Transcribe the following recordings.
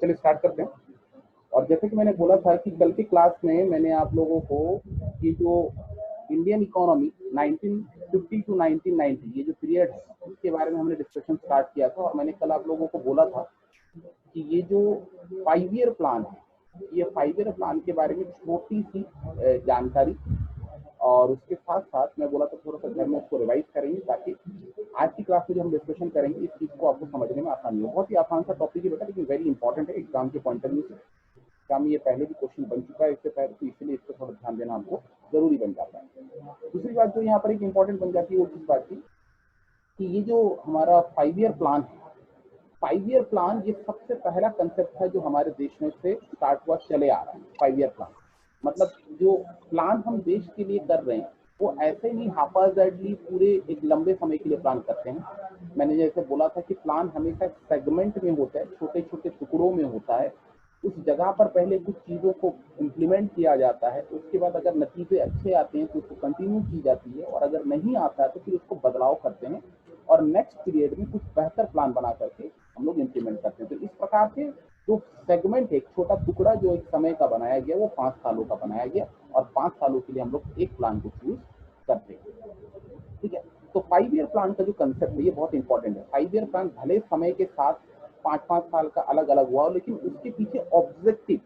चलिए स्टार्ट करते हैं। और जैसे कि मैंने बोला था कि कल की क्लास में मैंने आप लोगों को ये जो इंडियन इकोनॉमी 1950 टू 1990 ये जो पीरियड है इसके बारे में हमने डिस्कशन स्टार्ट किया था। और मैंने कल आप लोगों को बोला था कि ये जो 5 ईयर प्लान है, ये 5 ईयर प्लान के बारे में छोटी सी जानकारी, और उसके साथ साथ मैं बोला था थोड़ा सा घर में उसको रिवाइज करेंगे ताकि आज की क्लास में जो हम डिस्कशन करेंगे इस चीज़ को आपको समझने में आसानी हो। बहुत ही आसान सा टॉपिक है बेटा, लेकिन वेरी इंपॉर्टेंट है एग्जाम के पॉइंट ऑफ व्यू से। एग्जाम में ये पहले भी क्वेश्चन बन चुका है इससे पहले, तो इसलिए इस पर थोड़ा ध्यान देना आपको जरूरी बन जाता है। दूसरी बात जो यहाँ पर एक इंपॉर्टेंट बन जाती है वो किस बात की, कि ये जो हमारा 5 ईयर प्लान है, 5 ईयर प्लान ये सबसे पहला कंसेप्ट है जो हमारे देश में से स्टार्ट हुआ चले आ रहा है। 5 ईयर प्लान मतलब जो प्लान हम देश के लिए कर रहे हैं वो ऐसे नहीं हापाजार्डली पूरे एक लंबे समय के लिए प्लान करते हैं। मैंने जैसे बोला था कि प्लान हमेशा सेगमेंट में होता है, छोटे छोटे टुकड़ों में होता है। उस जगह पर पहले कुछ चीज़ों को इम्प्लीमेंट किया जाता है, उसके बाद अगर नतीजे अच्छे आते हैं तो उसको कंटिन्यू की जाती है, और अगर नहीं आता है तो फिर उसको बदलाव करते हैं और नेक्स्ट पीरियड में कुछ बेहतर प्लान बना करके हम लोग इम्प्लीमेंट करते हैं। तो इस प्रकार से जो सेगमेंट, एक छोटा टुकड़ा जो एक समय का बनाया गया वो 5 सालों का बनाया गया, और 5 सालों के लिए हम लोग एक प्लान को चूज करते हैं। ठीक है, तो 5 ईयर प्लान का जो कंसेप्ट है ये बहुत इंपॉर्टेंट है। 5 ईयर प्लान भले समय के साथ 5-5 साल का अलग अलग हुआ, लेकिन उसके पीछे ऑब्जेक्टिव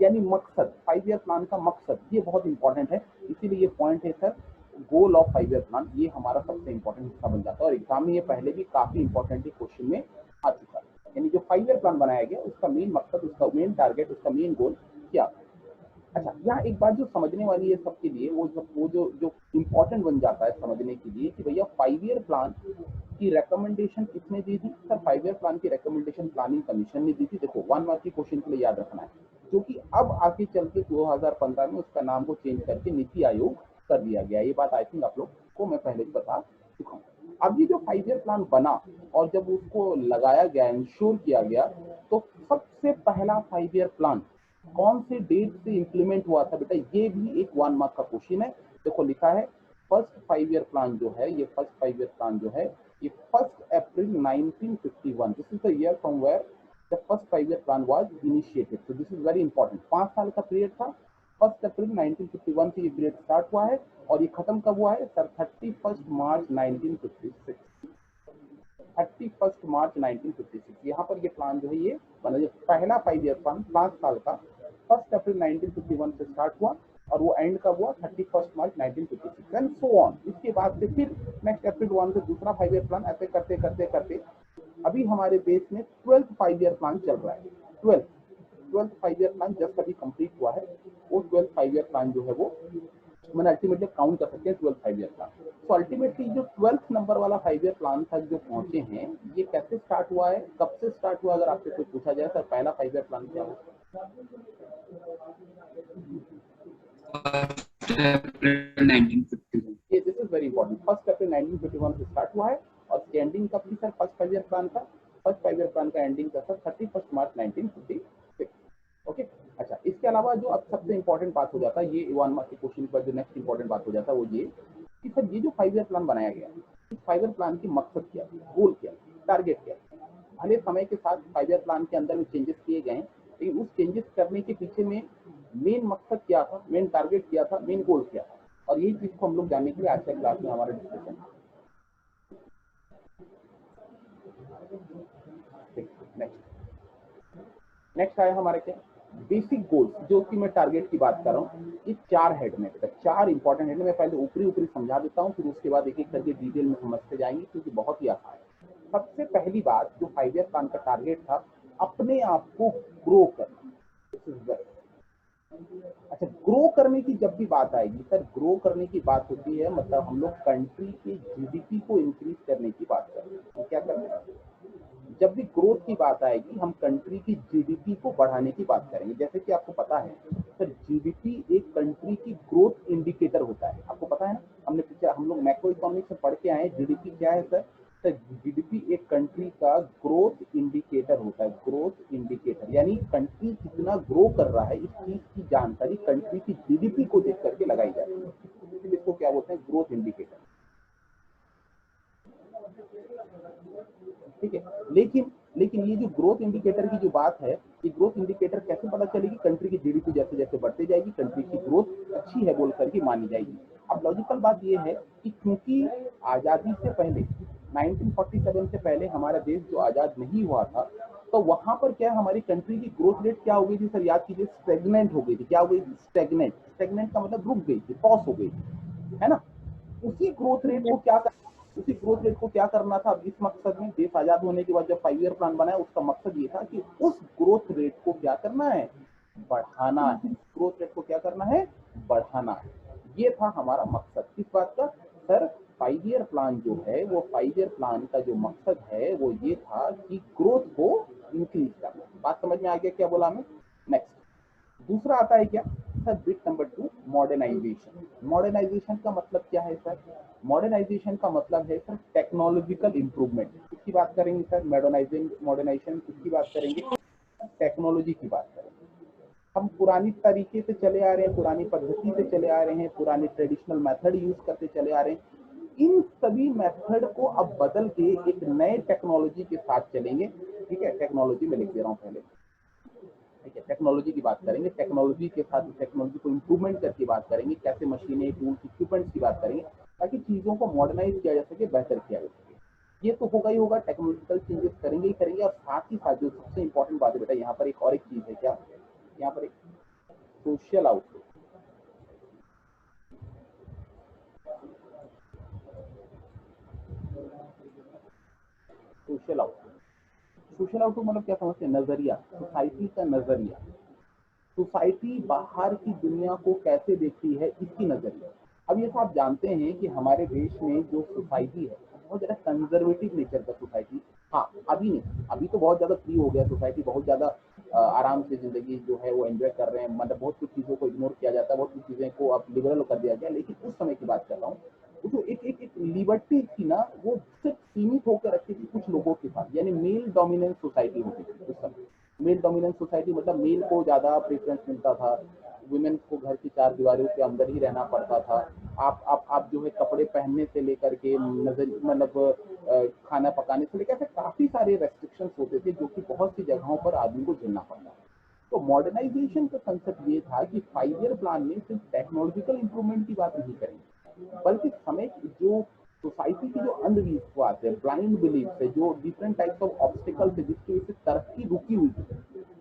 यानी मकसद, 5 ईयर प्लान का मकसद ये बहुत इंपॉर्टेंट है। इसीलिए ये पॉइंट है sir, goal of 5 year plan, ये हमारा सबसे इंपॉर्टेंट हिस्सा बन जाता है। और एग्जाम में ये पहले भी काफी इंपॉर्टेंट क्वेश्चन में आ चुका है। यानी जो 5 ईयर प्लान बनाया गया उसका मेन मकसद, उसका मेन टारगेट, उसका मेन गोल क्या। अच्छा, यहाँ एक बात जो समझने वाली है सबके लिए, वो जो इम्पोर्टेंट बन जाता है समझने के लिए कि भैया 5 ईयर प्लान की रिकमेंडेशन किसने दी थी। सर 5 ईयर प्लान की रिकमेंडेशन प्लानिंग कमीशन ने दी थी। देखो 1 मार्क के क्वेश्चन के लिए याद रखना है, जो कि अब आगे चल के 2015 में उसका नाम को चेंज करके नीति आयोग कर दिया गया। ये बात आई थिंक आप लोग को मैं पहले भी बता चुका हूँ। अब ये जो 5 ईयर प्लान बना और जब उसको लगाया गया, इंश्योर किया गया, तो सबसे पहला 5 ईयर प्लान कौन से डेट से इंप्लीमेंट हुआ था बेटा, ये भी एक 1 मार्क का क्वेश्चन है। देखो लिखा है फर्स्ट 5 ईयर प्लान जो है, ये फर्स्ट 5 ईयर प्लान जो है ये 1 April 1951, this is the year from where the first 5 year plan was initiated. So this is very important. 5 साल का पीरियड था, 1 अप्रैल 1951 से ये पीरियड स्टार्ट हुआ है, और ये खत्म कब हुआ है सर, 31 मार्च 1956। 31 मार्च 1956 यहाँ पर ये प्लान जो है ये बना। पहला 5 ईयर प्लान 5 साल का 1 अप्रैल 1951 से स्टार्ट हुआ, और वो एंड कब हुआ, 31 मार्च 1956 एंड सो ऑन। इसके बाद से फिर नेक्स्ट अप्रैल 1 से दूसरा 5 ईयर प्लान, ऐसे करते करते करते अभी हमारे देश में 12th 5 ईयर प्लान चल रहा है। 12th 5 ईयर प्लान जस्ट अभी कंप्लीट हुआ है। वो 12th 5 ईयर प्लान जो है वो मैंने अल्टीमेटली काउंट कर सकते हैं 12th 5 ईयर प्लान। तो अल्टीमेटली जो 12th नंबर वाला 5 ईयर प्लान तक जो पहुंचे हैं, ये कैसे स्टार्ट हुआ है, कब से स्टार्ट हुआ, अगर आपसे कुछ पूछा जाए सर पहला 5 ईयर प्लान क्या हुआ। ये this is very important. 1 April 1951 से स्टार्ट हुआ है, और एंडिंग कब थी सर, फर्स्ट 5 ईयर प्लान का, फर्स्ट 5 ईयर प्लान का एंडिंग का सर 31 मार्च 1956। ओके। अच्छा, इसके अलावा जो अब सबसे इंपॉर्टेंट बात हो जाता है, ये 1 मार्क के क्वेश्चन पर जो नेक्स्ट इंपॉर्टेंट बात हो जाता है वो ये कि सर ये जो 5 ईयर प्लान बनाया गया, इस 5 ईयर प्लान की मकसद क्या है, गोल क्या है, टारगेट क्या है। भले समय के साथ 5 ईयर प्लान के अंदर में चेंजेस किए गए, लेकिन उस चेंजेस करने के पीछे में मेन मकसद क्या था, मेन टारगेट क्या था, मेन गोल क्या था। और यही चीज को हम लोग जानने के लिए आज के क्लास में हमारा डिस्कशन। नेक्स्ट आया हमारे क्या, बेसिक गोल्स, जो कि मैं टारगेट की बात कर रहा हूँ। ये 4 हेड में, 4 इंपॉर्टेंट हेड में मैं पहले ऊपरी ऊपरी समझा देता हूँ, फिर उसके बाद एक एक करके डिटेल में समझते जाएंगे, क्योंकि बहुत ही आसान है। सबसे पहली बात जो 5 ईयर प्लान का टारगेट था, अपने आप को ग्रो करना। अच्छा, ग्रो करने की जब भी बात आएगी सर, ग्रो करने की बात होती है मतलब हम लोग कंट्री के जीडीपी को इंक्रीज करने की बात कर रहे हैं। हम क्या कर रहे हैं, जब भी ग्रोथ की बात आएगी हम कंट्री की जीडीपी को बढ़ाने की बात करेंगे। जैसे कि आपको पता है सर, जीडीपी एक कंट्री की ग्रोथ इंडिकेटर होता है, आपको पता है ना, हमने पिछले हम लोग मैक्रो इकोनॉमिक्स में पढ़ के आए हैं। जीडीपी क्या है सर, सर जीडीपी एक कंट्री का ग्रोथ इंडिकेटर होता है। ग्रोथ इंडिकेटर यानी कंट्री कितना ग्रो कर रहा है, इस चीज की जानकारी कंट्री की जीडीपी को देख करके लगाई जाती है, इसलिए इसको क्या बोलते हैं, ग्रोथ इंडिकेटर। ठीक है, लेकिन लेकिन ये जो ग्रोथ इंडिकेटर की जो बात है, ये ग्रोथ इंडिकेटर कैसे पता चलेगी? कंट्री की जीडीपी जैसे जैसे बढ़ते जाएगी, कंट्री की ग्रोथ अच्छी है बोल करके मानी जाएगी। अब लॉजिकल बात ये है कि क्योंकि आजादी से पहले 1947 से पहले हमारा देश जो आजाद नहीं हुआ था, तो वहां पर क्या हमारी कंट्री की ग्रोथ रेट क्या हो गई थी सर? याद कीजिए, स्टेगनेंट हो गई थी। क्या हो गई? स्टेगनेंट। स्टेगनेंट का मतलब रुक गई थी, पॉज हो गई थी, है ना? उसी ग्रोथ रेट को क्या उसी ग्रोथ रेट को क्या करना था? अब इस मकसद में देश आजाद होने के बाद जब 5 ईयर प्लान बनाया, उसका मकसद ये था कि उस ग्रोथ रेट को क्या करना है? बढ़ाना है। ग्रोथ रेट को क्या करना है? बढ़ाना है। ये था हमारा मकसद। किस बात का सर? 5 ईयर प्लान जो है, वो 5 ईयर प्लान का जो मकसद है वो ये था कि ग्रोथ को इंक्रीज करना। बात समझ में आ गया क्या बोला मैं? नेक्स्ट दूसरा आता है क्या sir? Bit number 2, modernisation. Modernisation का मतलब क्या है सर? मॉडर्नाइजेशन का मतलब है सर टेक्नोलॉजिकल इंप्रूवमेंट। किसकी बात करेंगे सर? मॉडर्नाइजेशन किसकी बात करेंगे? टेक्नोलॉजी की बात करेंगे। हम पुरानी तरीके से चले आ रहे हैं, पुरानी पद्धति से चले आ रहे हैं, पुरानी ट्रेडिशनल मेथड यूज करते चले आ रहे हैं। इन सभी मेथड को अब बदल के एक नए टेक्नोलॉजी के साथ चलेंगे। ठीक है, टेक्नोलॉजी में लिख दे रहा हूँ पहले। ठीक है, टेक्नोलॉजी की बात करेंगे, टेक्नोलॉजी के साथ टेक्नोलॉजी को इम्प्रूवमेंट करके बात करेंगे, कैसे मशीनें, टूल्स, इक्विपमेंट्स की बात करेंगे ताकि चीज़ों को मॉडर्नाइज किया जा सके, बेहतर किया जा सके। ये तो होगा ही होगा, टेक्नोलॉजिकल चेंजेस करेंगे ही करेंगे। और साथ ही साथ जो सबसे इंपॉर्टेंट बात है बेटा, यहाँ पर एक और एक चीज़ है क्या? यहाँ पर एक social outlook. Social outlook, social outlook मतलब क्या समझते हैं? नजरिया, सोसाइटी का नजरिया। सोसाइटी बाहर की दुनिया को कैसे देखती है, इसकी नजरिया। अब ये तो आप जानते हैं कि हमारे देश में जो सोसाइटी है बहुत ज्यादा कंजर्वेटिव नेचर का सोसाइटी। हाँ, अभी नहीं, अभी तो बहुत ज्यादा फ्री हो गया सोसाइटी, बहुत ज्यादा आराम से जिंदगी जो है वो एंजॉय कर रहे हैं। मतलब बहुत कुछ चीजों को इग्नोर किया जाता है, बहुत कुछ चीजें को अब लिबरल कर दिया गया। लेकिन उस समय की बात कर रहा हूँ, वो जो एक लिबर्टी थी ना, वो सिर्फ सीमित होकर रखी थी कुछ लोगों के साथ। यानी मेल डोमिनेंस सोसाइटी होती थी उस समय। मेल डोमिनेंस सोसाइटी मतलब मेल को ज्यादा प्रेफरेंस मिलता था, वुमेन्स को घर की चार दीवारों के अंदर ही रहना पड़ता था। आप जो है कपड़े पहनने से लेकर के नजर मतलब खाना पकाने से लेकर काफी सारे रेस्ट्रिक्शंस होते थे, जो कि बहुत सी जगहों पर आदमी को झेलना पड़ता। तो मॉडर्नाइजेशन का कंसेप्ट ये था कि 5 ईयर प्लान में सिर्फ टेक्नोलॉजिकल इंप्रूवमेंट की बात नहीं करेंगे, बल्कि समय की जो सोसाइटी की जो अंधविश्वास है, ब्लाइंड बिलीफ है, जो डिफरेंट टाइप्स ऑफ ऑब्स्टिकल्स है जिसकी वजह से तरक्की रुकी हुई थी।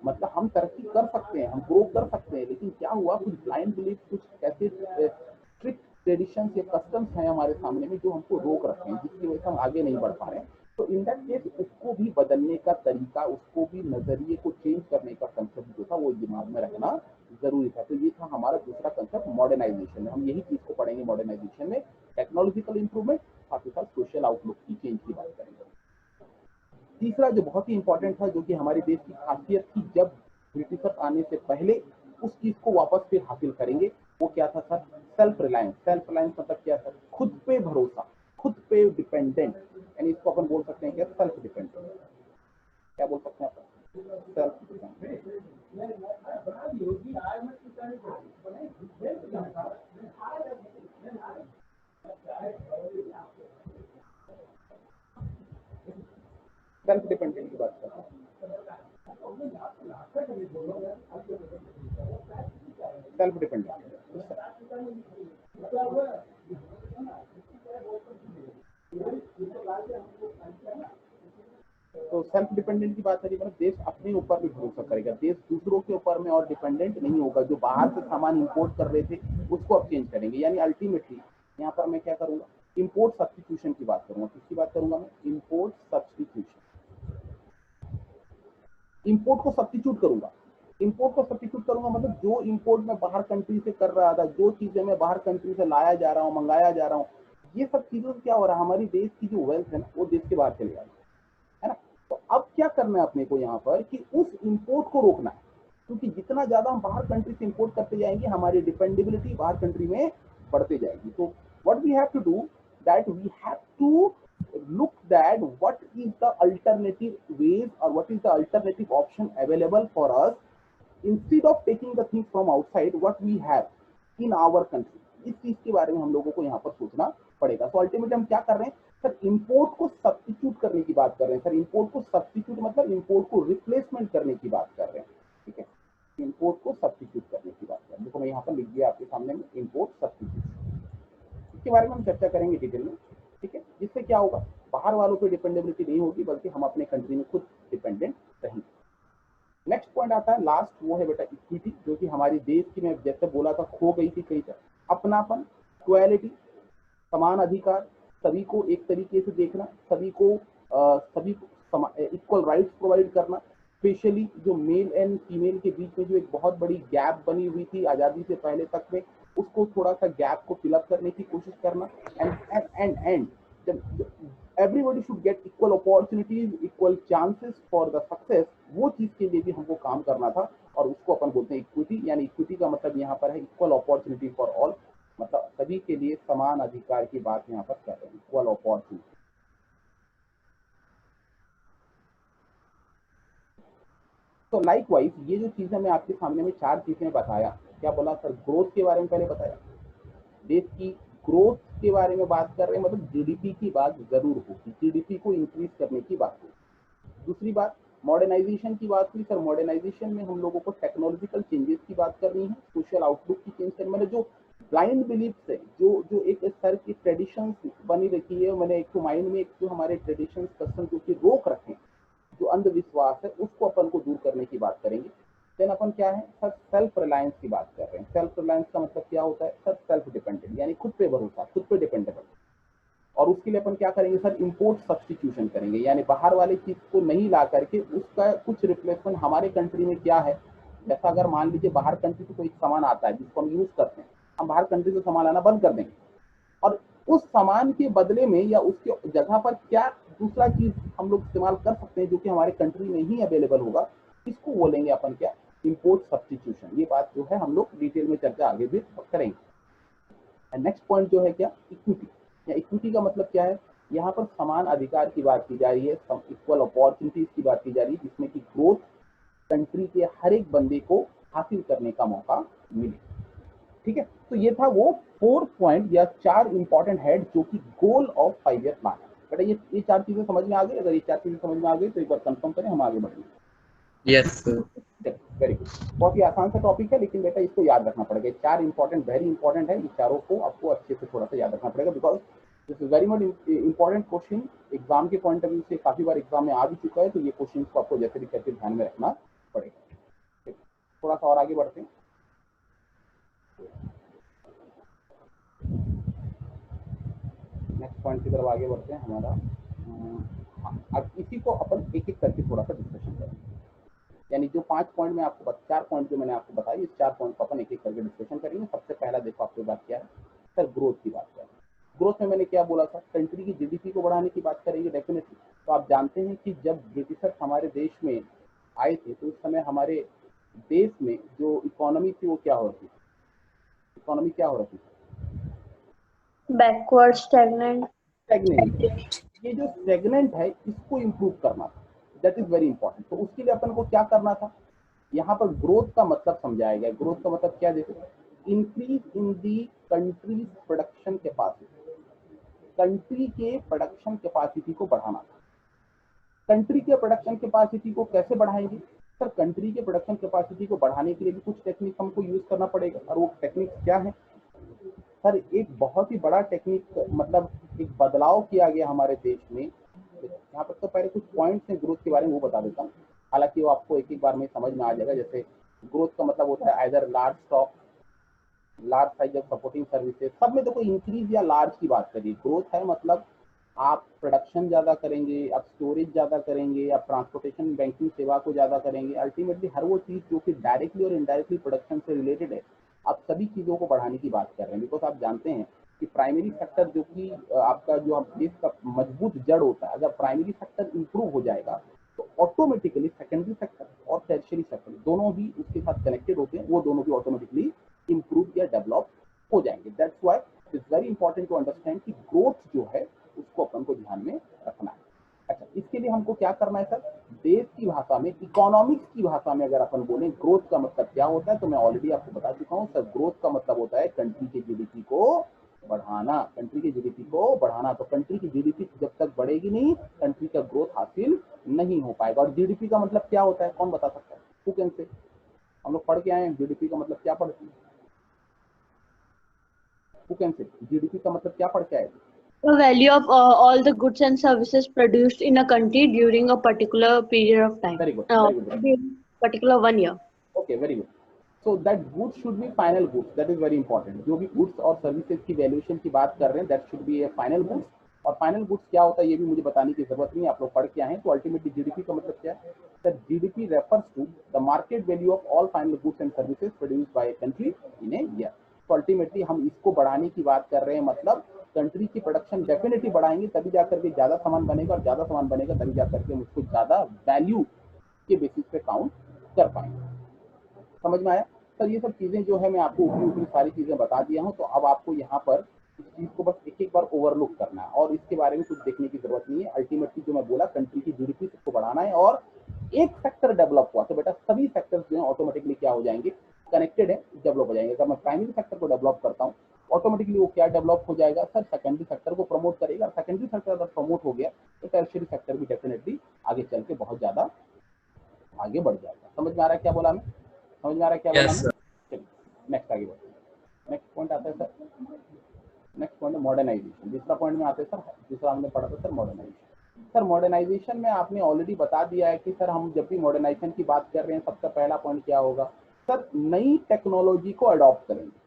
मतलब हम तरक्की कर सकते हैं, हम ग्रो कर सकते हैं, लेकिन क्या हुआ, कुछ ब्लाइंड बिलीफ, कुछ ऐसे स्ट्रिक्ट ट्रेडिशंस या कस्टम्स हैं हमारे सामने में जो हमको रोक रखे हैं, जिसकी वजह से हम आगे नहीं बढ़ पा रहे हैं। तो इन दैट केस उसको भी बदलने का तरीका, उसको भी नजरिए को चेंज करने का कंसेप्ट जो था वो दिमाग में रखना जरूरी था। तो ये था हमारा दूसरा कंसेप्ट मॉडर्नाइजेशन में। हम यही चीज को पढ़ेंगे मॉडर्नाइजेशन में, टेक्नोलॉजिकल इंप्रूवमेंट, साथ ही साथ सोशल आउटलुक की चेंज की बात करेंगे। तीसरा जो बहुत ही इंपॉर्टेंट था, जो कि हमारे देश की खासियत थी, जब ब्रिटिशर्स आने से पहले उस चीज को वापस फिर हासिल करेंगे, वो क्या था sir? Self reliance. Self reliance मतलब क्या सर? खुद पे भरोसा, खुद पे डिपेंडेंट। यानी इसको अपन बोल सकते हैं क्या? Self dependent. क्या बोल सकते हैं अपन? Self dependent. सेल्फ डिपेंडेंट की बात करते हैं। Self dependent. तो सेल्फ डिपेंडेंट की बात करिए, मतलब देश अपने ऊपर भी भरोसा करेगा, देश दूसरों के ऊपर में और डिपेंडेंट नहीं होगा। जो बाहर से सामान इंपोर्ट कर रहे थे उसको अब चेंज करेंगे। यानी अल्टीमेटली यहाँ पर मैं क्या करूंगा? इंपोर्ट सब्स्टिट्यूशन की बात करूंगा। किसकी बात करूंगा मैं? Import substitution. इंपोर्ट को सब्स्टिट्यूट करूंगा। इंपोर्ट को सब्स्टिट्यूट करूंगा मतलब जो इंपोर्ट मैं बाहर कंट्री से कर रहा था, जो चीजें मैं बाहर कंट्री से लाया जा रहा हूँ, मंगाया जा रहा हूँ, ये सब चीजों से क्या हो रहा है? हमारी देश की जो वेल्थ है ना, वो देश के बाहर चले जा रही है ना। तो अब क्या करना है अपने को यहाँ पर कि उस इंपोर्ट को रोकना है, क्योंकि जितना ज्यादा हम बाहर कंट्री से इंपोर्ट करते जाएंगे, हमारी डिपेंडेबिलिटी बाहर कंट्री में बढ़ते जाएगी। तो what we have to do, that we have to look that what is the alternative ways or what is the alternative option available for us, instead of taking the things from outside, what we have in our country। इस चीज के बारे में हम लोगों को यहाँ पर सोचना पड़ेगा। तो अल्टीमेटली हम क्या कर रहे हैं? सर इंपोर्ट को सब्स्टिट्यूट करने की बात कर रहे हैं सर। इंपोर्ट को सब्स्टिट्यूट मतलब इंपोर्ट को रिप्लेसमेंट करने की बात कर रहे हैं, ठीक है। इंपोर्ट को सब्स्टिट्यूट करने की बात कर रहे हैं। देखो मैं यहाँ पर लिख दिया आपके सामने में इंपोर्ट सब्स्टिट्यूट, इसके बारे में हम चर्चा करेंगे डिटेल में, ठीक है। जिससे क्या होगा, बाहर वालों पे डिपेंडेबिलिटी नहीं होगी, बल्कि हम अपने कंट्री में खुद डिपेंडेंट रहेंगे। नेक्स्ट पॉइंट आता है लास्ट, वो है बेटा इक्विटी, जो कि हमारी देश की, मैं जैसे बोला था, खो गई थी कई तरह। अपनापन, इक्वालिटी, समान अधिकार, सभी को एक तरीके से देखना, सभी को इक्वल राइट्स प्रोवाइड करना। स्पेशली जो मेल एंड फीमेल के बीच में जो एक बहुत बड़ी गैप बनी हुई थी आज़ादी से पहले तक में, उसको थोड़ा सा गैप को फिलअप करने की कोशिश करना। And everybody should get equal opportunities, equal chances for the success, वो चीज के लिए भी हमको काम करना था, और उसको अपन बोलते हैं इक्विटी। यानी इक्विटी का मतलब यहाँ पर है इक्वल अपॉर्चुनिटी फॉर ऑल, मतलब सभी के लिए समान अधिकार की बात यहाँ पर कर रहे हैं, इक्वल अपॉर्चुनिटी। तो लाइकवाइज ये जो चीजें मैं आपके सामने में 4 चीजें बताया, क्या बोला सर, ग्रोथ के बारे में पहले बताया, देश की ग्रोथ के बारे में बात कर रहे हैं, मतलब जीडीपी की बात जरूर होगी, जीडीपी को इंक्रीज करने की बात होगी। दूसरी बात मॉडर्नाइजेशन की बात हुई सर। मॉडर्नाइजेशन में हम लोगों को टेक्नोलॉजिकल चेंजेस की बात करनी है, सोशल आउटलुक की चेंज करनी, मतलब जो ब्लाइंड बिलीफ है, जो जो एक स्तर की ट्रेडिशन बनी रखी है, मैंने एक तो माइंड में एक जो हमारे ट्रेडिशन कस्टम जो कि रोक रखे, जो अंधविश्वास है, उसको अपन को दूर करने की बात करेंगे। देन अपन क्या है सर, सेल्फ रिलायंस की बात कर रहे हैं। सेल्फ रिलायंस का मतलब क्या होता है सर, सेल्फ डिपेंडेंट, यानी खुद पे भरोसा, खुद पे डिपेंडेबल। और उसके लिए अपन क्या करेंगे सर, इंपोर्ट सब्स्टिट्यूशन करेंगे, यानी बाहर वाले चीज को नहीं ला करके उसका कुछ रिप्लेसमेंट हमारे कंट्री में क्या है। जैसा अगर मान लीजिए बाहर कंट्री से कोई सामान आता है जिसको हम यूज करते हैं, हम बाहर कंट्री से सामान लाना बंद कर देंगे, और उस सामान के बदले में या उसके जगह पर क्या दूसरा चीज हम लोग इस्तेमाल कर सकते हैं जो कि हमारे कंट्री में ही अवेलेबल होगा, इसको बोलेंगे अपन क्या, इंपोर्ट सब्स्टिट्यूशन। ये बात जो है हम लोग डिटेल में चर्चा आगे भी करेंगे। नेक्स्ट पॉइंट जो है क्या, इक्विटी। या इक्विटी का मतलब क्या है, यहाँ पर समान अधिकार की बात की जा रही है, इक्वल अपॉर्चुनिटीज की बात की जा रही है, जिसमें कि ग्रोथ कंट्री के हर एक बंदे को हासिल करने का मौका मिले, ठीक है। तो ये था वो 4 पॉइंट या 4 इंपॉर्टेंट हेड जो कि गोल ऑफ 5 ईयर प्लान है। बेटा ये 4 चीजें समझ में आ गई? अगर ये 4 चीजें समझ में आ गई तो एक बार कंफर्म करें, हम आगे बढ़ेंगे। Yes sir. Very good. बहुत ही आसान सा टॉपिक है, लेकिन बेटा इसको याद रखना पड़ेगा। 4 इंपॉर्टेंट, वेरी इंपॉर्टेंट है, ये चारों को आपको अच्छे से थोड़ा सा याद रखना पड़ेगा, because this is very much important question. Exam के पॉइंट ऑफ व्यू से काफी बार एग्जाम में आ भी चुका है, तो ये क्वेश्चन को आपको जैसे भी करके ध्यान में रखना पड़ेगा। थोड़ा सा और आगे बढ़ते हैं। नेक्स्ट पॉइंट की तरफ आगे बढ़ते हैं हमारा। अब इसी को अपन एक एक करके थोड़ा सा डिस्कशन करेंगे, यानी जो 5 पॉइंट में आपको 4 पॉइंट जो मैंने आपको बताया, इस 4 पॉइंट को अपन एक एक करके डिस्कशन करेंगे। सबसे पहला देखो आपकी बात क्या है सर, ग्रोथ की बात करें। ग्रोथ में मैंने क्या बोला था, कंट्री की जीडीपी को बढ़ाने की बात करेंगे डेफिनेटली। तो आप जानते हैं कि जब ब्रिटिशर्स हमारे देश में आए थे, तो उस समय हमारे देश में जो इकोनॉमी थी वो क्या हो रही थी, इकोनॉमी क्या हो रही थी, बैकवर्ड, स्टैग्नेंट। ये जो स्टेगनेंट है इसको इम्प्रूव करना था, दैट इज वेरी इंपॉर्टेंट। तो उसके लिए अपन को क्या करना था, यहाँ पर ग्रोथ का मतलब समझाया गया। ग्रोथ का मतलब क्या, देखो, increase in the countries production capacity, country के प्रोडक्शन कैपेसिटी को बढ़ाना था। कंट्री के प्रोडक्शन कैपेसिटी को कैसे बढ़ाएंगे सर, कंट्री के प्रोडक्शन कैपेसिटी को बढ़ाने के लिए भी कुछ टेक्निक हमको यूज करना पड़ेगा, और वो टेक्निक क्या है सर, एक बहुत ही बड़ा टेक्निक, मतलब एक बदलाव किया गया हमारे देश में। यहाँ पर तो पहले कुछ पॉइंट्स हैं ग्रोथ के बारे में, वो बता देता हूँ, हालांकि वो आपको एक एक बार में समझ में आ जाएगा। जैसे ग्रोथ का मतलब होता है either large stock, large size of supporting services, सब में देखो इंक्रीज या लार्ज की बात करिए। ग्रोथ है मतलब आप प्रोडक्शन ज्यादा करेंगे, आप स्टोरेज ज्यादा करेंगे, आप ट्रांसपोर्टेशन बैंकिंग सेवा को ज्यादा करेंगे। अल्टीमेटली हर वो चीज जो कि डायरेक्टली और इनडायरेक्टली प्रोडक्शन से रिलेटेड है, आप सभी चीजों को बढ़ाने की बात कर रहे हैं। बिकॉज आप जानते हैं कि प्राइमरी सेक्टर जो कि आपका जो आप देश का मजबूत जड़ होता है, अगर प्राइमरी सेक्टर इंप्रूव हो जाएगा तो ऑटोमेटिकली सेकेंडरी सेक्टर और टर्शियरी सेक्टर दोनों भी उसके साथ कनेक्टेड होते हैं, वो दोनों भी ऑटोमेटिकली इंप्रूव या डेवलप हो जाएंगे। That's why it is very important to understand कि ग्रोथ जो है उसको अपन को ध्यान में रखना है। अच्छा, इसके लिए हमको क्या करना है सर, देश की भाषा में, इकोनॉमिक्स की भाषा में अगर अपन बोलें ग्रोथ का मतलब क्या होता है, तो मैं ऑलरेडी आपको बता चुका हूं सर, ग्रोथ का मतलब होता है कंट्री के जीडीपी को बढ़ाना, कंट्री की जीडीपी को बढ़ाना। तो कंट्री की जीडीपी जब तक बढ़ेगी नहीं, कंट्री का ग्रोथ हासिल नहीं हो पाएगा। और जीडीपी का मतलब क्या होता है, कौन बता सकता है? Who can say? हम लोग पढ़ के आए हैं, जीडीपी का मतलब क्या पढ़ते हैं? Who can say? जीडीपी का मतलब क्या पढ़ के आए? The value of all the goods and services produced in a country during a particular period of time. Very good, very good. During particular 1 year. Okay, very good. So that goods should be final goods, that is very important. जो भी goods और services की valuation की बात कर रहे हैं, that should be A final goods. और फाइनल गुड्स क्या होता है ये भी मुझे बताने की जरूरत नहीं है, आप लोग पढ़ के आए हैं। तो अल्टीमेटली जीडीपी का मतलब क्या है? That GDP refers to the market value of all final goods and services produced by a country in a year. तो अल्टीमेटली हम इसको बढ़ाने की बात कर रहे हैं, मतलब कंट्री की प्रोडक्शन डेफिनेटली बढ़ाएंगे तभी जाकर के ज्यादा सामान बनेगा, और ज्यादा सामान बनेगा तभी जाकर के हम उसको ज्यादा वैल्यू के बेसिस पे काउंट कर पाएंगे। समझ में आया सर? ये सब चीजें जो है मैं आपको ऊपरी ऊपरी सारी चीजें बता दिया हूँ। तो अब आपको यहाँ पर इस चीज को बस एक एक बार ओवरलुक करना है और इसके बारे में कुछ देखने की जरूरत नहीं है। अल्टीमेटली जो मैं बोला, कंट्री की जीडीपी सबको बढ़ाना है और एक सेक्टर डेवलप हुआ तो बेटा सभी सेक्टर्स जो है ऑटोमेटिकली क्या हो जाएंगे, कनेक्टेड है, डेवलप हो जाएंगे। अगर मैं प्राइमरी सेक्टर को डेवलप करता हूँ, ऑटोमेटिकली वो क्या डेवलप हो जाएगा सर, सेकेंडरी सेक्टर को प्रमोट करेगा। सेकेंडरी सेक्टर अगर प्रमोट हो गया तो टर्शियरी सेक्टर भी डेफिनेटली आगे चल के बहुत ज्यादा आगे बढ़ जाएगा। समझ में आ रहा है क्या बोला मैं? समझ में आ रहा है क्या बोला Yes, मैं? sir. चलिए नेक्स्ट आगे बढ़ते हैं। नेक्स्ट पॉइंट आता है सर, नेक्स्ट पॉइंट है मॉडर्नाइजेशन। दूसरा पॉइंट में आते हैं सर, दूसरा हमने पढ़ा था सर मॉडर्नाइजेशन। सर मॉडर्नाइजेशन में आपने ऑलरेडी बता दिया है कि सर हम जब भी मॉडर्नाइजेशन की बात कर रहे हैं, सबसे पहला पॉइंट क्या होगा सर, नई टेक्नोलॉजी को अडॉप्ट करेंगे।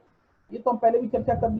ये तो हम पहले भी चर्चा कर ली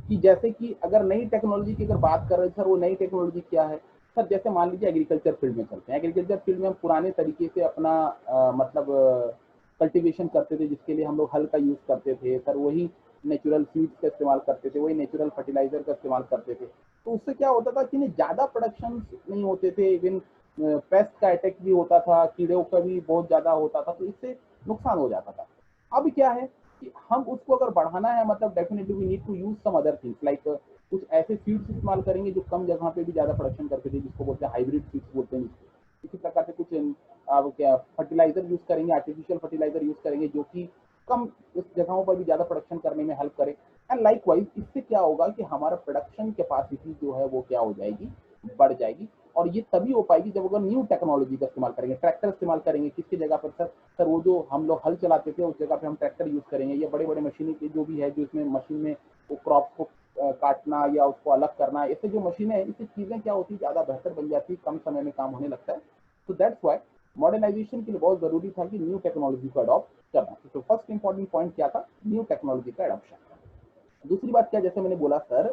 कि जैसे कि अगर नई टेक्नोलॉजी की अगर बात कर रहे हैं सर, वो नई टेक्नोलॉजी क्या है सर? जैसे मान लीजिए एग्रीकल्चर फील्ड में चलते हैं। एग्रीकल्चर फील्ड में हम पुराने तरीके से अपना मतलब कल्टीवेशन करते थे, जिसके लिए हम लोग हल का यूज करते थे सर, वही नेचुरल सीड्स का इस्तेमाल करते थे, वही नेचुरल फर्टिलाइजर का इस्तेमाल करते थे। तो उससे क्या होता था कि ज़्यादा प्रोडक्शन नहीं होते थे, इवन पेस्ट का अटैक भी होता था, कीड़ों का भी बहुत ज़्यादा होता था, तो इससे नुकसान हो जाता था। अब क्या है कि हम उसको अगर बढ़ाना है, मतलब definitely we need to use some other things, like कुछ ऐसे सीड्स इस्तेमाल करेंगे जो कम जगह पे भी ज़्यादा प्रोडक्शन करते थे, जिसको बोलते हैं हाइब्रिड सीड्स बोलते हैं। इसी प्रकार से कुछ क्या फर्टिलाइजर यूज करेंगे, आर्टिफिशियल फर्टिलाइजर यूज करेंगे जो कि कम उस जगहों पर भी ज़्यादा प्रोडक्शन करने में हेल्प करे। एंड लाइकवाइज इससे क्या होगा कि हमारा प्रोडक्शन कैपेसिटी जो है वो क्या हो जाएगी, बढ़ जाएगी। और ये तभी हो पाएगी जब अगर न्यू टेक्नोलॉजी का इस्तेमाल करेंगे, ट्रैक्टर इस्तेमाल करेंगे। किसकी जगह पर सर वो जो हम लोग हल चलाते थे उस जगह पे हम ट्रैक्टर यूज करेंगे, या बड़े बड़े मशीनें जो भी है, जो इसमें मशीन में वो क्रॉप को काटना या उसको अलग करना, ऐसे जो मशीनें हैं, इससे चीजें क्या होती है, ज्यादा बेहतर बन जाती है, कम समय में काम होने लगता है। तो दैट्स वाई मॉडर्नाइजेशन के लिए बहुत जरूरी था कि न्यू टेक्नोलॉजी को अडॉप्ट करना। तो फर्स्ट इंपॉर्टेंट पॉइंट क्या था, न्यू टेक्नोलॉजी का अडॉप्शन। दूसरी बात क्या, जैसे मैंने बोला सर,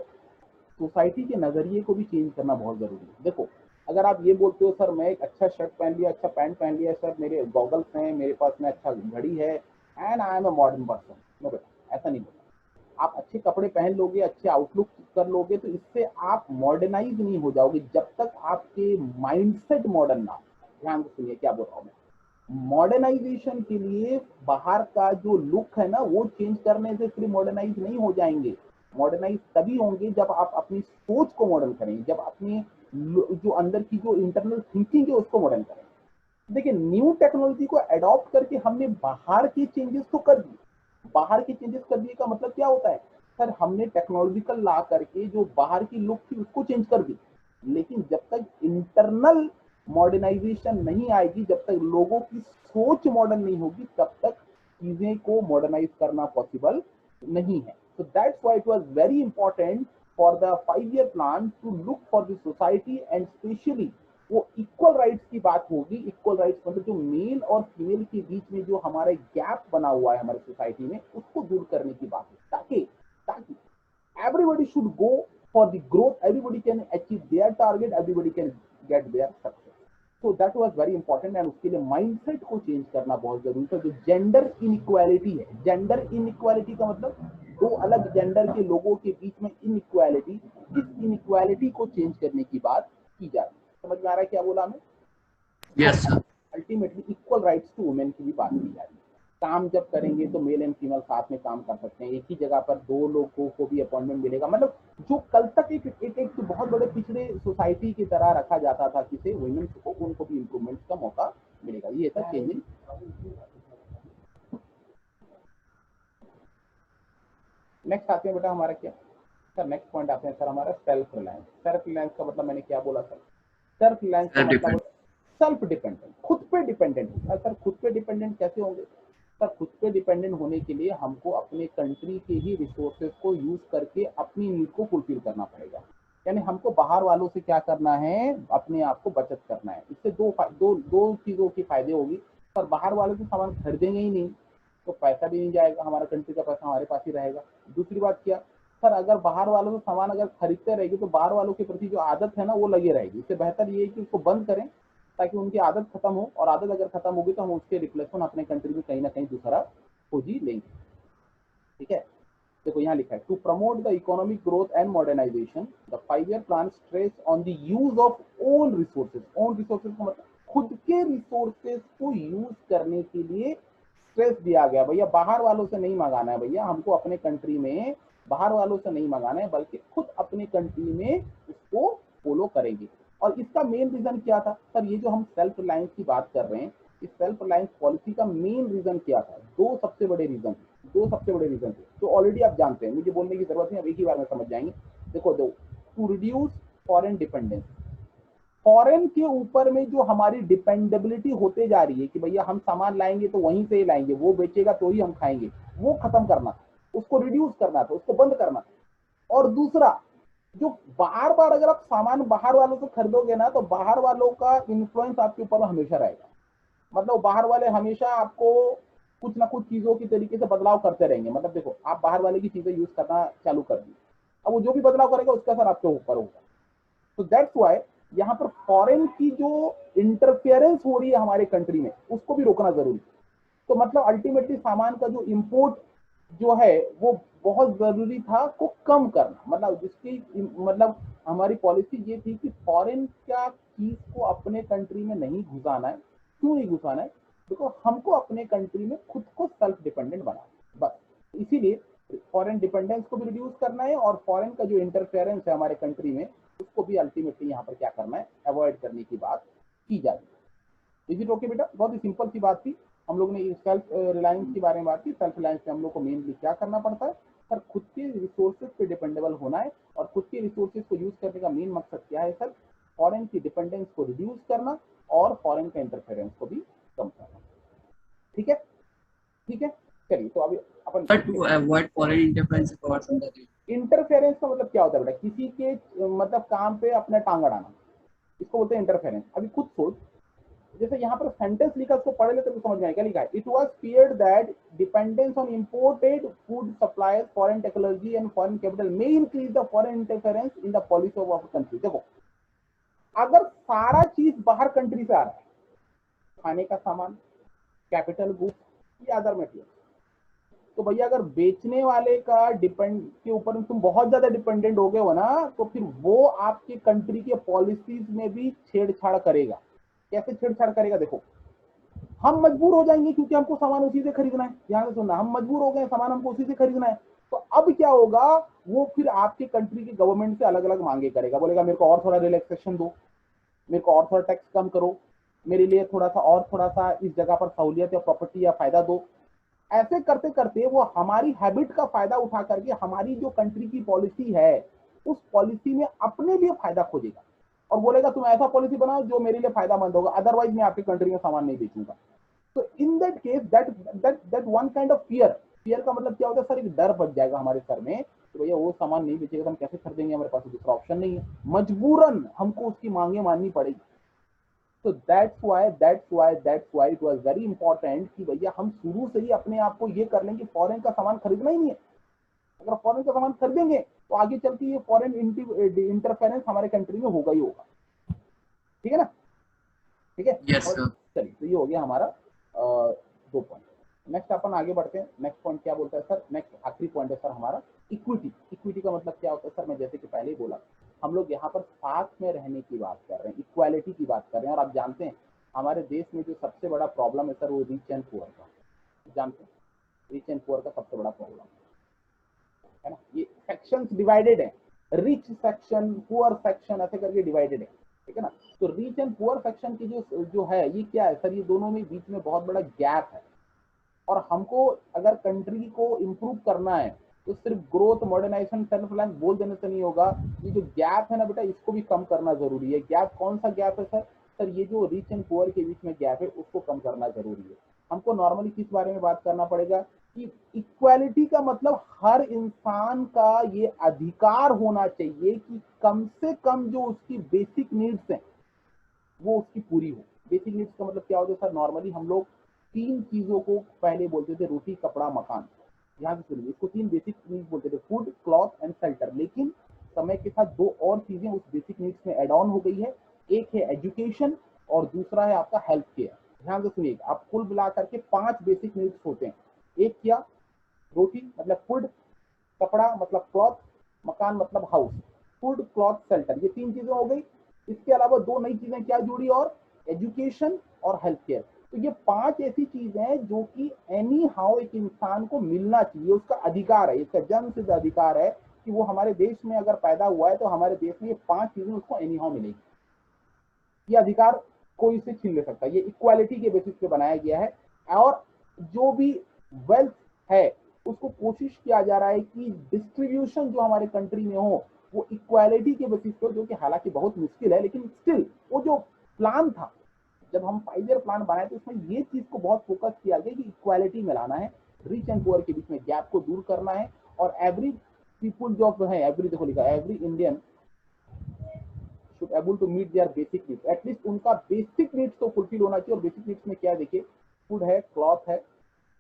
सोसाइटी के नजरिए को भी चेंज करना बहुत जरूरी है। देखो अगर आप ये बोलते हो सर मैं एक अच्छा शर्ट पहन लिया, अच्छा पैंट पहन लिया सर, मेरे गॉगल्स हैं, मेरे पास में अच्छा घड़ी है, and I am a modern person, no बेटा ऐसा नहीं बोला। आप अच्छे कपड़े पहन लोगे, अच्छे आउटलुक कर लोगे, तो इससे आप मॉडर्नाइज नहीं हो जाओगे जब तक आपके माइंडसेट मॉडर्न ना हो। ध्यान से सुनिए क्या बोल रहा हूँ मैं। मॉडर्नाइजेशन के लिए बाहर का जो लुक है ना, वो चेंज करने से सिर्फ मॉडर्नाइज नहीं हो जाएंगे। मॉडर्नाइज तभी होंगे जब आप अपनी सोच को मॉडर्न करेंगे, जब अपनी जो अंदर की जो इंटरनल थिंकिंग है उसको मॉडर्न करेंगे। देखिए न्यू टेक्नोलॉजी को अडॉप्ट करके हमने बाहर के चेंजेस तो कर दिए। बाहर के चेंजेस कर दिए का मतलब क्या होता है सर, हमने टेक्नोलॉजिकल ला करके जो बाहर की लुक थी उसको चेंज कर दी। लेकिन जब तक इंटरनल मॉडर्नाइजेशन नहीं आएगी, जब तक लोगों की सोच मॉडर्न नहीं होगी, तब तक चीजें को मॉडर्नाइज करना पॉसिबल नहीं है। So that's why it was very important for the 5-year plan to look for the society, and specially वो इक्वल राइट्स की बात होगी। इक्वल राइट्स मतलब जो मेल और फीमेल के बीच में जो हमारा गैप बना हुआ है हमारे सोसाइटी में, उसको दूर करने की बात है, ताकि ताकि everybody should go for the growth, everybody can achieve their target, everybody can get their success. So that was very important, and उसके लिए माइंडसेट को चेंज करना बहुत जरूरी था। जो जेंडर इनइक्वालिटी है, जेंडर इनइक्वालिटी का मतलब दो अलग जेंडर के लोगों के बीच में इनइक्वालिटी, इस इनइक्वालिटी को चेंज करने की बात की जा रही है। समझ में आ रहा है क्या बोला हमें? Yes, और sir. Ultimately equal rights to women की भी बात की जा रही है। काम जब करेंगे तो मेल एंड फीमेल साथ में काम कर सकते हैं, एक ही जगह पर दो लोगों को भी अपॉइंटमेंट मिलेगा। मतलब जो कल तक एक बहुत बड़े पिछड़े सोसाइटी की तरह रखा जाता था किसे, वुमेन को, उनको भी इम्प्रूवमेंट का मौका मिलेगा। ये था चेंजिंग। नेक्स्ट आते हैं बेटा हमारा क्या, सर नेक्स्ट पॉइंट आते हैं सर हमारा सेल्फ रिलायंस। सेल्फ रिलायंस का मतलब मैंने क्या बोला सर? सेल्फ रिलायंस का मतलब सेल्फ डिपेंडेंट, खुद पे डिपेंडेंट। सर खुद पे डिपेंडेंट कैसे होंगे? सर खुद पे डिपेंडेंट होने के लिए हमको अपने कंट्री के ही रिसोर्सेज को यूज करके अपनी नीड को फुलफिल करना पड़ेगा। यानी हमको बाहर वालों से क्या करना है? अपने आप को बचत करना है। इससे दो चीजों की फायदे होगी। सर बाहर वालों से सामान खरीदेंगे ही नहीं तो पैसा भी नहीं जाएगा, हमारा कंट्री का पैसा हमारे पास ही रहेगा। दूसरी बात क्या सर, अगर बाहर वालों से सामान अगर खरीदते रहेगी तो बाहर वालों के प्रति जो आदत है ना वो लगी रहेगी। इससे बेहतर ये है कि उसको बंद करें ताकि उनकी आदत खत्म हो, और आदत अगर खत्म होगी तो हम उसके रिप्लेसमेंट अपने कंट्री में कहीं ना कहीं दूसरा खोज ही लेंगे। ठीक है, देखो यहाँ लिखा है to promote the economic growth and modernisation the 5 year plan stress on the use of own resources. Own resources का मतलब खुद के रिसोर्सेज को यूज करने के लिए स्ट्रेस दिया गया। भैया बाहर वालों से नहीं मंगाना है, भैया हमको अपने कंट्री में बाहर वालों से नहीं मंगाना है बल्कि खुद अपनी कंट्री में उसको फॉलो करेंगे। और इसका मेन रीजन क्या था सर? ये जो हम सेल्फ रिलायंस की बात कर रहे हैं, इस सेल्फ रिलायंस पॉलिसी का मेन रीजन क्या था? दो सबसे बड़े रीजन थे तो ऑलरेडी आप जानते हैं, मुझे बोलने की जरूरत नहीं, अब एक ही बार में समझ जाएंगे। देखो दो, to reduce foreign dependence. Foreign के ऊपर में जो हमारी डिपेंडेबिलिटी होते जा रही है कि भैया हम सामान लाएंगे तो वहीं से ही लाएंगे, वो बेचेगा तो ही हम खाएंगे, वो खत्म करना था, उसको रिड्यूस करना था, उसको बंद करना था। और दूसरा, जो बार बार अगर आप सामान बाहर वालों से खरीदोगे ना तो बाहर वालों का इन्फ्लुएंस आपके ऊपर हमेशा रहेगा। मतलब बाहर वाले हमेशा आपको कुछ ना कुछ चीजों की तरीके से बदलाव करते रहेंगे। मतलब देखो आप बाहर वाले की चीजें यूज करना चालू कर दी, अब वो जो भी बदलाव करेगा उसका असर आपके ऊपर होगा। तो दैट्स वाई यहाँ पर फॉरेन की जो इंटरफेरेंस हो रही है हमारे कंट्री में उसको भी रोकना जरूरी। तो मतलब अल्टीमेटली सामान का जो इंपोर्ट जो है वो बहुत जरूरी था को कम करना। मतलब जिसकी मतलब हमारी पॉलिसी ये थी कि फॉरेन का चीज को अपने कंट्री में नहीं घुसाना है। क्यों नहीं घुसाना है? बिकॉज हमको अपने कंट्री में खुद को सेल्फ डिपेंडेंट बनाना, बस इसीलिए फॉरेन डिपेंडेंस को भी रिड्यूस करना है और फॉरेन का जो इंटरफेरेंस है हमारे कंट्री में उसको भी अल्टीमेटली यहाँ पर क्या करना है? अवॉइड करने की बात की जा रही है। इज इट ओके बेटा? बहुत ही सिंपल सी बात थी। हम लोग ने सेल्फ रिलायंस के बारे में बात की। सेल्फ रिलायंस में हम लोग को मेनली क्या करना पड़ता है सर? खुद के रिसोर्सेज पे डिपेंडेबल होना है। और खुद के रिसोर्सेज को यूज करने का मेन मकसद क्या है सर? फॉरेन की डिपेंडेंस को रिड्यूस करना और फॉरेन का इंटरफेरेंस को भी कम करना। ठीक है, ठीक है, चलिए तो अभी अपन टू अवॉइड फॉरेन इंटरफेरेंस और समझा। इंटरफेरेंस का मतलब क्या होता है बेटा? किसी के मतलब काम पे अपना टांग अड़ाना, इसको बोलते हैं इंटरफेरेंस। अभी खुद सोच, जैसे यहाँ पर सेंटेंस लिखा उसको पढ़ लेते तो समझ में आएगा। क्या लिखा है? It was feared that dependence on imported food supplies, foreign technology and foreign capital may increase the foreign interference in the policy of our country. देखो अगर सारा चीज बाहर कंट्री से आ रहा है, खाने का सामान, कैपिटल गुड्स या अदर मटेरियल, तो भैया अगर बेचने वाले का डिपेंड के ऊपर तुम बहुत ज्यादा डिपेंडेंट हो गए हो ना तो फिर वो आपके कंट्री के पॉलिसीज में भी छेड़छाड़ करेगा। कैसे छेड़छाड़ करेगा? देखो हम मजबूर हो जाएंगे क्योंकि हमको सामान उसी से खरीदना है। ध्यान से सुनना, हम मजबूर हो गए, सामान हमको उसी से खरीदना है। तो अब क्या होगा? वो फिर आपके कंट्री के गवर्नमेंट से अलग अलग मांगे करेगा, बोलेगा मेरे को और थोड़ा रिलैक्सेशन दो, मेरे को और थोड़ा टैक्स कम करो, मेरे लिए थोड़ा सा इस जगह पर सहूलियत या प्रॉपर्टी या फायदा दो। ऐसे करते करते वो हमारी हैबिट का फायदा उठा करके हमारी जो कंट्री की पॉलिसी है उस पॉलिसी में अपने लिए फायदा खोजेगा और बोलेगा तुम ऐसा पॉलिसी बनाओ जो मेरे लिए फायदामंद होगा, अदरवाइज मैं आपकी कंट्री में सामान नहीं बेचूंगा। तो in that case that one kind of fear का मतलब क्या होता है सर? एक डर बच जाएगा हमारे सर में कि भैया वो सामान नहीं बेचेगा तो हम कैसे खरीदेंगे, हमारे पास दूसरा ऑप्शन नहीं है, मजबूरन हमको उसकी मांगे माननी पड़ेगी। तो that's why it was very important कि भैया हम शुरू से ही अपने आप को ये कर लें कि फॉरेन का सामान खरीदना ही नहीं है। अगर फॉरेन का सामान खरीदेंगे तो आगे चलती ये फॉरेन इंटरफेरेंस हमारे कंट्री में होगा ही होगा। ठीक है ना? ठीक है, यस सर। चलिए तो ये हो गया हमारा 2 पॉइंट। नेक्स्ट अपन आगे बढ़ते हैं। नेक्स्ट पॉइंट क्या बोलता है सर? नेक्स्ट आखिरी पॉइंट है सर हमारा इक्विटी। इक्विटी का मतलब क्या होता है सर? मैं जैसे कि पहले ही बोला, हम लोग यहाँ पर साथ में रहने की बात कर रहे हैं, इक्वालिटी की बात कर रहे हैं। और आप जानते हैं हमारे देश में जो सबसे बड़ा प्रॉब्लम है सर वो रिच एंड पुअर का। जानते हैं रिच एंड पुअर का सबसे बड़ा प्रॉब्लम है ना, ये सेक्शंस डिवाइडेड है, रिच सेक्शन, पुअर सेक्शन ऐसे करके डिवाइडेड है। ठीक है ना? तो रिच एंड पुअर सेक्शन की जो है ये क्या है सर? ये दोनों में बीच में बहुत बड़ा गैप है। और हमको अगर कंट्री को इम्प्रूव करना है तो सिर्फ ग्रोथ, मॉडर्नाइजेशन, सेल्फ रिलायंस बोल देने से नहीं होगा। ये जो गैप है ना बेटा, इसको भी कम करना जरूरी है। गैप कौन सा गैप है सर? सर ये जो रिच एंड पुअर के बीच में गैप है उसको कम करना जरूरी है। हमको नॉर्मली किस बारे में बात करना पड़ेगा कि इक्वालिटी का मतलब हर इंसान का ये अधिकार होना चाहिए कि कम से कम जो उसकी बेसिक नीड्स हैं वो उसकी पूरी हो। बेसिक नीड्स का मतलब क्या होता है सर? नॉर्मली हम लोग 3 चीजों को पहले बोलते थे, रोटी, कपड़ा, मकान। यहाँ से सुनिए, इसको 3 बेसिक नीड्स बोलते थे, फूड, क्लॉथ एंड शेल्टर। लेकिन समय के साथ 2 और चीजें उस बेसिक नीड्स में एड ऑन हो गई है। एक है एजुकेशन और दूसरा है आपका हेल्थ केयर। ध्यान से सुनिए, आप कुल मिला करके 5 बेसिक नीड्स होते हैं। एक क्या? रोटी मतलब फूड, कपड़ा मतलब क्लॉथ, मकान मतलब हाउस। फूड, क्लॉथ, शेल्टर, ये 3 चीजें हो गई। इसके अलावा 2 नई चीजें क्या जुड़ी? और एजुकेशन और हेल्थ केयर। तो ये 5 ऐसी चीजें हैं जो कि एनी हाउ एक इंसान को मिलना चाहिए, उसका अधिकार है, इसका जन्मसिद्ध अधिकार है कि वो हमारे देश में अगर पैदा हुआ है तो हमारे देश में ये 5 चीजें उसको एनी हाउ मिलेगी। ये अधिकार कोई से छीन ले सकता है। ये इक्वालिटी के बेसिस पे बनाया गया है। और जो भी वेल्थ है उसको कोशिश किया जा रहा है कि डिस्ट्रीब्यूशन जो हमारे कंट्री में हो वो इक्वालिटी के बेसिस पर, जो कि हालांकि बहुत मुश्किल है, लेकिन स्टिल वो जो प्लान था, जब हम 5 ईयर प्लान बनाए तो उसमें ये चीज को बहुत फोकस किया गया कि इक्वालिटी में लाना है, रिच एंड पुअर के बीच में गैप को दूर करना है। और एवरी पीपुल जो है, एवरी देखो लिखा, every Indian should able to meet their basic needs, at least उनका बेसिक नीड्स तो फुलफिल होना चाहिए। और बेसिक नीड्स में क्या है देखिए, फूड है, क्लॉथ है,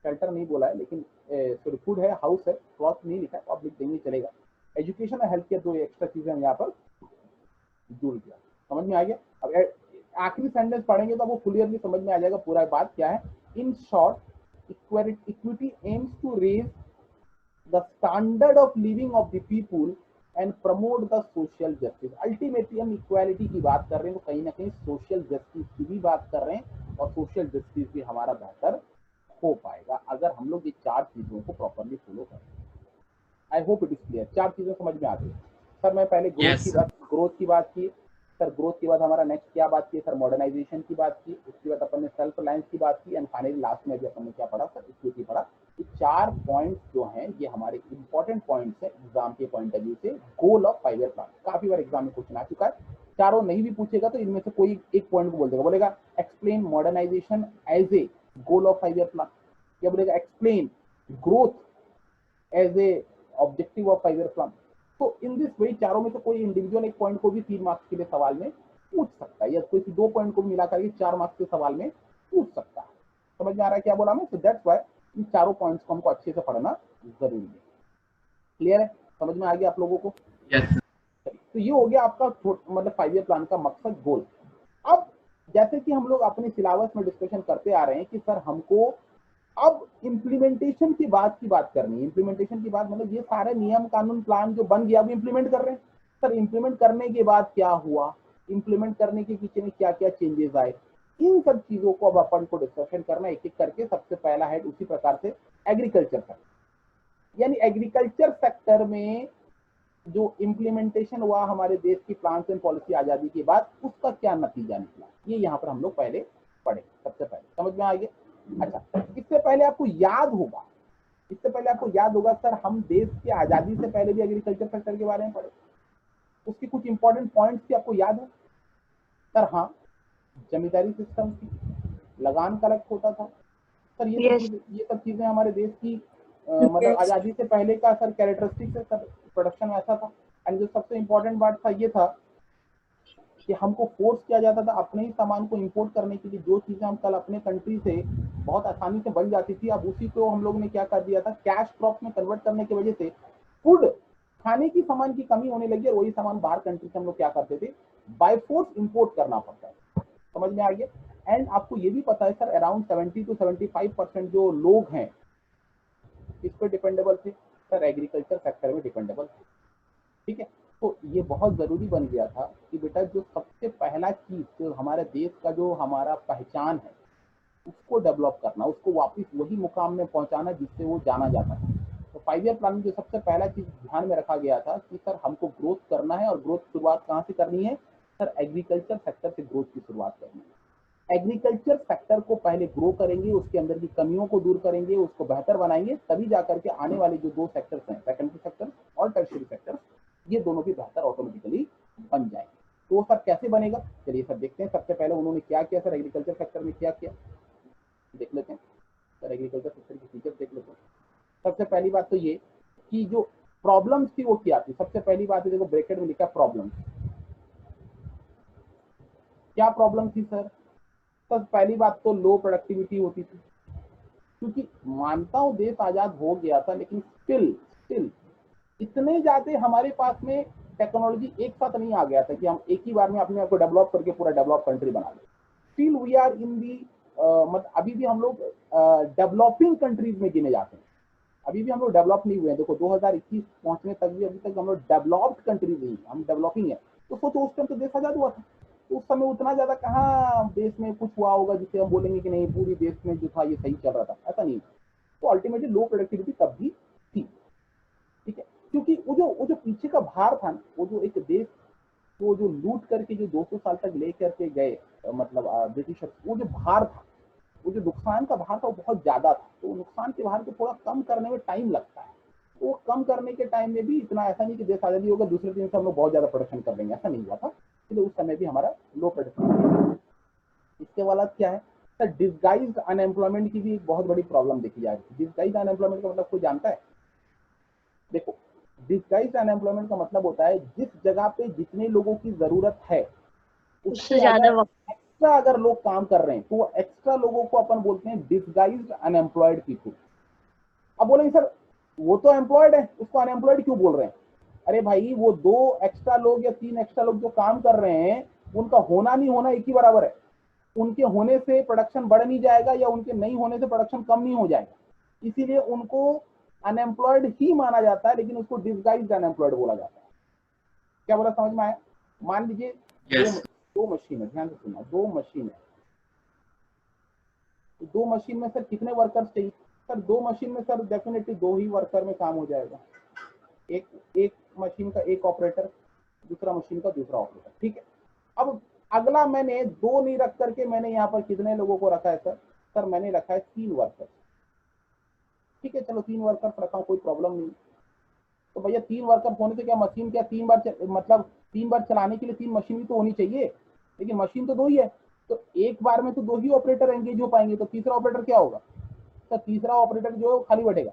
शेल्टर नहीं बोला है लेकिन सॉरी फूड है, हाउस है, क्लॉथ नहीं लिखा है, आप लिख देंगे चलेगा। एजुकेशन और हेल्थ केयर 2 एक्स्ट्रा चीजें हम यहाँ पर जुड़ गया। समझ में आ गया? अब आखिरी सेंटेंस पढ़ेंगे तो आपको क्लियरली समझ में आ जाएगा पूरा बात क्या है। In short, equity aims to raise the standard of living of the people and promote the social justice। Ultimately हम इक्वालिटी की बात कर रहे हैं तो कहीं ना कहीं सोशल जस्टिस की भी बात कर रहे हैं, और सोशल जस्टिस भी हमारा बेहतर हो पाएगा अगर हम लोग ये 4 चीजों को प्रॉपरली फॉलो करें। I hope it is clear. 4 चीजें समझ में आ गई। सर मैं पहले Yes, sir. ग्रोथ की बात की। सर ग्रोथ के बाद हमारा नेक्स्ट क्या बात की? सर मॉडर्नाइजेशन की बात की। उसके बाद अपन ने सेल्फ रिलायंस की बात की, एंड फाइनली लास्ट में भी अपन ने क्या पढ़ा? सर इक्विटी पढ़ा। ये 4 पॉइंट्स जो हैं ये हमारे इंपॉर्टेंट पॉइंट्स हैं एग्जाम के पॉइंट ऑफ व्यू से। गोल ऑफ 5 ईयर प्लान काफी बार एग्जाम में क्वेश्चन आ चुका है। चारों नहीं भी पूछेगा तो इनमें से कोई एक पॉइंट को बोल देगा, बोलेगा explain modernisation as a goal of 5 year plan, या बोलेगा explain growth as a objective of 5 year plan. तो इन दिस वे चारों में से कोई इंडिविजुअल एक पॉइंट को भी 3 मार्क्स के लिए सवाल में पूछ सकता है, या कोई 2 पॉइंट को मिला करके 4 मार्क्स के सवाल में पूछ सकता है। समझ में आ रहा है क्या बोला मैं? सो दैट्स व्हाई इन चारों पॉइंट्स को हमको अच्छे से पढ़ना जरूरी है। क्लियर है? समझ में आ गया आप लोगों को? Yes, sir. तो ये हो गया आपका मतलब 5 ईयर प्लान का मकसद, गोल। अब जैसे कि हम लोग अपने सिलेबस में डिस्कशन करते आ रहे हैं कि सर हमको अब इम्प्लीमेंटेशन की बात करनी है। इम्प्लीमेंटेशन की बात मतलब ये सारे नियम कानून प्लान जो बन गया अब इम्प्लीमेंट कर रहे हैं। सर इम्प्लीमेंट करने के बाद क्या हुआ, इम्प्लीमेंट करने के पीछे में क्या क्या चेंजेस आए, इन सब चीजों को अब अपन को डिस्कशन करना एक एक करके। सबसे पहला है उसी प्रकार से एग्रीकल्चर सेक्टर। यानी एग्रीकल्चर सेक्टर में जो इम्प्लीमेंटेशन हुआ हमारे देश की प्लान्स एंड पॉलिसी आजादी के बाद, उसका क्या नतीजा निकला, ये यहाँ पर हम लोग पहले पढ़े। सबसे पहले समझ में आ गया? अच्छा, इससे पहले आपको याद होगा सर हम देश की आजादी से पहले भी एग्रीकल्चर सेक्टर के बारे में पढ़े। उसकी कुछ इंपॉर्टेंट पॉइंट्स थी, आपको याद है सर? हाँ, जमींदारी सिस्टम थी, लगान कलेक्ट होता था सर। ये सब चीजें हमारे देश की मतलब आजादी से पहले का सर कैरेक्टरिस्टिक्स है सर। प्रोडक्शन ऐसा था। एंड जो सबसे इंपॉर्टेंट बात था ये था कि हमको फोर्स किया जाता था अपने ही सामान को इंपोर्ट करने के लिए। जो चीजें हम कल अपने कंट्री से बहुत आसानी से बन जाती थी, अब उसी को हम लोग ने क्या कर दिया था, कैश क्रॉप में कन्वर्ट करने की वजह से फूड, खाने की सामान की कमी होने लगी, और वही सामान बाहर कंट्री से हम लोग क्या करते थे, बाय फोर्स इंपोर्ट करना पड़ता है। समझ में आ गया? एंड आपको ये भी पता है सर अराउंड 70 to 75% जो लोग हैं इस पर डिपेंडेबल थे सर, एग्रीकल्चर सेक्टर में डिपेंडेबल थे। ठीक है? तो ये बहुत जरूरी बन गया था कि बेटा जो सबसे पहला चीज जो हमारे देश का जो हमारा पहचान है उसको डेवलप करना, उसको वापस वही मुकाम में पहुंचाना जिससे वो जाना जाता है। तो 5 ईयर प्लान में जो सबसे पहला चीज ध्यान में रखा गया था कि सर हमको ग्रोथ करना है, और ग्रोथ शुरुआत कहाँ से करनी है सर? एग्रीकल्चर सेक्टर से ग्रोथ की शुरुआत करनी है। एग्रीकल्चर सेक्टर को पहले ग्रो करेंगे, उसके अंदर की कमियों को दूर करेंगे, उसको बेहतर बनाएंगे, तभी जाकर के आने वाले जो दो सेक्टर्स हैं, सेकेंडरी सेक्टर और टर्शियरी सेक्टर, ये दोनों भी बेहतर ऑटोमेटिकली बन जाएंगे। तो सर कैसे बनेगा, चलिए सर देखते हैं। सबसे पहले उन्होंने क्या किया सर, एग्रीकल्चर सेक्टर में क्या किया देख लेते हैं सर। एग्रीकल्चर सेक्टर की फीचर देख लेते हैं। सबसे पहली बात तो ये कि जो प्रॉब्लम्स थी वो क्या थी। सबसे पहली बात है, देखो ब्रैकेट में लिखा प्रॉब्लम। क्या प्रॉब्लम थी सर? सर पहली बात तो लो प्रोडक्टिविटी होती थी, क्योंकि मानता हूं देश आजाद हो गया था, लेकिन स्टिल इतने ज्यादा हमारे पास में टेक्नोलॉजी एक साथ नहीं आ गया था कि हम एक ही बार में अपने आप को डेवलप करके पूरा डेवलप कंट्री बना लें। स्टिल वी आर इन दी मतलब अभी भी हम लोग डेवलपिंग कंट्रीज में गिने जाते हैं। अभी भी हम लोग डेवलप नहीं हुए हैं। देखो 2021 पहुंचने तक भी अभी तक हम लोग डेवलप्ड कंट्रीज नहीं, हम डेवलपिंग है। तो सोचो उस टाइम तो देश आजाद हुआ था, तो उस समय उतना ज्यादा कहाँ देश में कुछ हुआ होगा जिससे हम बोलेंगे कि नहीं पूरी देश में जो था ये सही चल रहा था, ऐसा नहीं। तो अल्टीमेटली लो प्रोडक्टिविटी तब भी थी, ठीक है। क्योंकि वो जो पीछे का भार था, वो जो एक देश को जो लूट करके जो 200 साल तक ले करके गए, मतलब ब्रिटिशर्स, वो जो भार था, वो जो नुकसान का भार था वो बहुत ज्यादा था। तो नुकसान के भार को थोड़ा कम करने में टाइम लगता है। तो कम करने के टाइम में भी इतना ऐसा नहीं कि देश आजादी होगा दूसरे दिन से हम लोग बहुत ज्यादा प्रोडक्शन कर लेंगे, ऐसा नहीं हुआ था। तो उस समय भी हमारा लो प्रोडक्शन। इसके बाद क्या है सर, डिस्गाइज्ड अनएम्प्लॉयमेंट की भी एक बहुत बड़ी प्रॉब्लम देखी जा रही है। डिस्गाइज्ड अनएम्प्लॉयमेंट का मतलब कोई जानता है? देखो डिस्गाइज्ड अनएम्प्लॉयमेंट का मतलब होता है जिस जगह पे जितने लोगों की जरूरत है उससे ज्यादा एक्स्ट्रा अगर लोग काम कर रहे हैं, तो वो एक्स्ट्रा लोगों को अपन बोलते हैं डिस्गाइज्ड अनएम्प्लॉयड पीपल। अब बोलेंगे सर वो तो एम्प्लॉयड है, उसको अनएम्प्लॉयड क्यों बोल रहे हैं? अरे भाई वो 2 एक्स्ट्रा लोग या 3 एक्स्ट्रा लोग जो काम कर रहे हैं, उनका होना नहीं होना एक ही बराबर है। उनके होने से प्रोडक्शन बढ़ नहीं जाएगा या उनके नहीं होने से प्रोडक्शन कम नहीं हो जाएगा, इसीलिए उनको अनएम्प्लॉयड ही माना जाता है, लेकिन उसको डिस्गाइज्ड अनएम्प्लॉयड बोला जाता है। क्या बोला, समझ में आया? मान लीजिए दो मशीन है, ध्यान से सुनना, 2 मशीन है। 2 मशीन में सर कितने वर्कर्स चाहिए? सर 2 मशीन में सर डेफिनेटली 2 ही वर्कर में काम हो जाएगा। एक मशीन का एक ऑपरेटर, दूसरा मशीन का दूसरा ऑपरेटर, ठीक है। अब अगला मैंने 2 नहीं रख करके मैंने यहाँ पर कितने लोगों को रखा है सर? सर मैंने रखा है 3 वर्कर, ठीक है। चलो 3 वर्कर रखा हूँ, कोई प्रॉब्लम नहीं। तो भैया 3 वर्कर होने से क्या मशीन क्या 3 बार मतलब 3 बार चलाने के लिए 3 मशीन भी तो होनी चाहिए, लेकिन मशीन तो 2 ही है। तो एक बार में तो 2 ही ऑपरेटर एंगेज हो पाएंगे, तो तीसरा ऑपरेटर क्या होगा? तो तीसरा ऑपरेटर जो खाली बैठेगा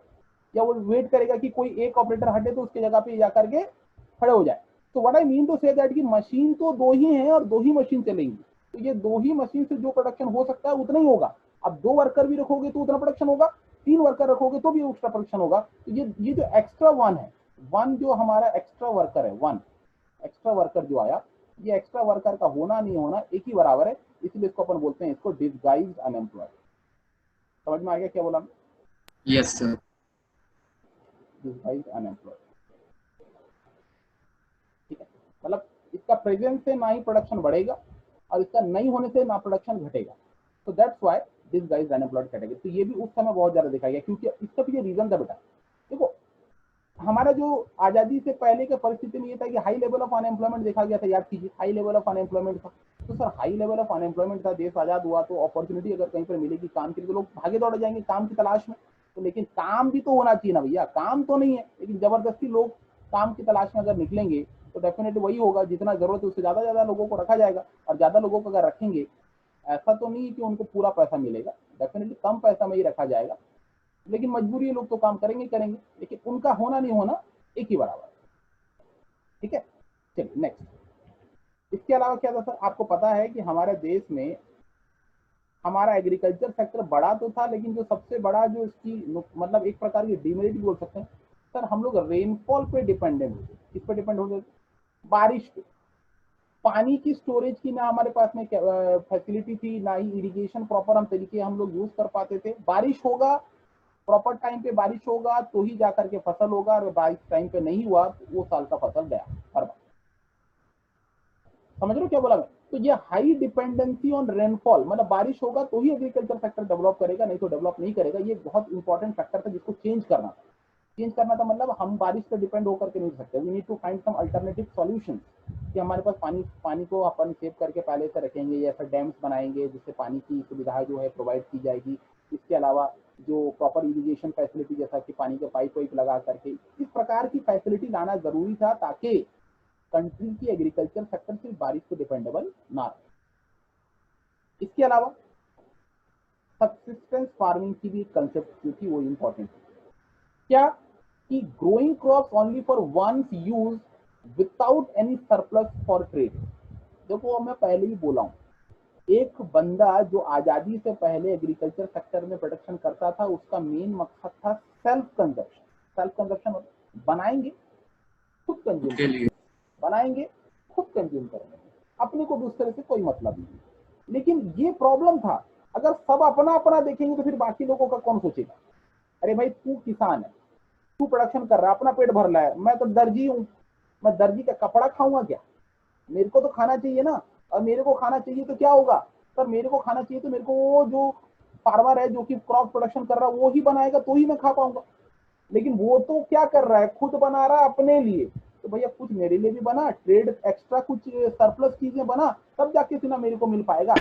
या वो वेट करेगा कि कोई एक ऑपरेटर हटे तो उसके जगह पे जाकर के खड़े हो जाए। तो what I mean to say that कि मशीन तो 2 ही हैं और 2 ही मशीन चलेंगी, तो ये 2 ही मशीन से जो प्रोडक्शन हो सकता है उतना ही होगा। अब 2 वर्कर भी रखोगे तो उतना प्रोडक्शन होगा, 3 वर्कर रखोगे तो भी एक्स्ट्रा प्रोडक्शन होगा। तो ये जो एक्स्ट्रा वन है, वन जो हमारा एक्स्ट्रा वर्कर है, वन एक्स्ट्रा वर्कर जो आया, ये एक्स्ट्रा वर्कर का होना नहीं होना एक ही बराबर है, इसलिए इसको अपन बोलते हैं इसको डिस्गाइज्ड अनएम्प्लॉयड। समझ में आ गया क्या बोला? Yes sir. डिस्गाइज्ड अनएम्प्लॉयड, ठीक है। मतलब इसका प्रेजेंस से ना ही प्रोडक्शन बढ़ेगा और इसका नहीं होने से ना प्रोडक्शन घटेगा। तो that's why disguised unemployed category. तो ये भी उस समय बहुत ज्यादा दिखाई गया, क्योंकि इसका भी रीजन था बेटा। देखो हमारा जो आजादी से पहले के परिस्थिति में ये था कि हाई लेवल ऑफ अनएम्प्लॉयमेंट देखा गया था, याद कीजिए हाई लेवल ऑफ अनएम्प्लॉयमेंट था। तो sir high level of unemployment था, देश आजाद हुआ तो अपॉर्चुनिटी अगर कहीं पर मिलेगी काम के लिए तो लोग भागे दौड़ जाएंगे काम की तलाश में। तो लेकिन काम भी तो होना चाहिए ना भैया, काम तो नहीं है, लेकिन जबरदस्ती लोग काम की तलाश में अगर निकलेंगे तो डेफिनेटली वही होगा, जितना जरूरत है उससे ज्यादा लोगों को रखा जाएगा। और ज्यादा लोगों को अगर रखेंगे, ऐसा तो नहीं कि उनको पूरा पैसा मिलेगा, डेफिनेटली कम पैसा में ही रखा जाएगा, लेकिन मजबूरी है, लोग तो काम करेंगे, लेकिन उनका होना नहीं होना एक ही बराबर, ठीक है। चलिए नेक्स्ट। इसके अलावा क्या था सर, आपको पता है कि हमारे देश में हमारा एग्रीकल्चर सेक्टर बड़ा तो था, लेकिन जो सबसे बड़ा जो इसकी मतलब एक प्रकार की डिमेरिट बोल सकते हैं सर, हम लोग रेनफॉल पे डिपेंडेंट होते। किस पे डिपेंड होते? बारिश पे। पानी की स्टोरेज की ना हमारे पास में फैसिलिटी थी, ना ही इरिगेशन प्रॉपर हम तरीके हम लोग यूज कर पाते थे। बारिश होगा प्रॉपर टाइम पे, बारिश होगा तो ही जाकर के फसल होगा, और बारिश टाइम पे नहीं हुआ तो वो साल का फसल गया बर्बाद। समझ रहे हो क्या बोला मैं? तो ये हाई डिपेंडेंसी ऑन रेनफॉल, मतलब बारिश होगा तो ही एग्रीकल्चर सेक्टर डेवलप करेगा, नहीं तो डेवलप नहीं करेगा। ये बहुत इंपॉर्टेंट फैक्टर था जिसको चेंज करना था। चेंज करना था मतलब हम बारिश पे डिपेंड होकर के नहीं रह सकते, we need to find some alternative solution, कि हमारे पास पानी को अपन सेव करके पहले से रखेंगे, या ऐसा डैम्स बनाएंगे जिससे पानी की सुविधा जो है प्रोवाइड की जाएगी। इसके अलावा जो प्रॉपर इरिगेशन फैसिलिटी, जैसा कि पानी के पाइप वाइप लगा करके इस प्रकार की फैसिलिटी लाना जरूरी था, ताकि कंट्री की एग्रीकल्चर सेक्टर सिर्फ बारिश पे डिपेंडेबल ना रहे। इसके अलावा सब्सिस्टेंस फार्मिंग की भी कंसेप्ट जो थी वो इम्पोर्टेंट थी। क्या कि growing crops only for once use without any surplus for trade. देखो मैं पहले ही बोला हूं, एक बंदा जो आजादी से पहले एग्रीकल्चर सेक्टर में प्रोडक्शन करता था, उसका मेन मकसद था सेल्फ कंजप्शन। सेल्फ कंजप्शन बनाएंगे खुद कंज्यूम करेंगे, बनाएंगे खुद कंज्यूम करेंगे, अपने को दूसरे से कोई मतलब नहीं। लेकिन ये प्रॉब्लम था, अगर सब अपना अपना देखेंगे तो फिर बाकी लोगों का कौन सोचेगा। अरे भाई तू किसान है, तू प्रोडक्शन कर रहा है, अपना पेट भर रहा है, मैं तो दर्जी हूँ, मैं दर्जी का कपड़ा खाऊंगा क्या? मेरे को तो खाना चाहिए ना। और मेरे को खाना चाहिए तो क्या होगा सर, मेरे को खाना चाहिए तो मेरे को वो जो फार्मर है जो कि क्रॉप प्रोडक्शन कर रहा है वो ही बनाएगा, तो ही मैं खा पाऊंगा। लेकिन वो तो क्या कर रहा है, खुद बना रहा है अपने लिए, तो भैया कुछ मेरे लिए भी बना, ट्रेड एक्स्ट्रा कुछ सरप्लस चीजें बना, तब जाके सीना मेरे को मिल पाएगा।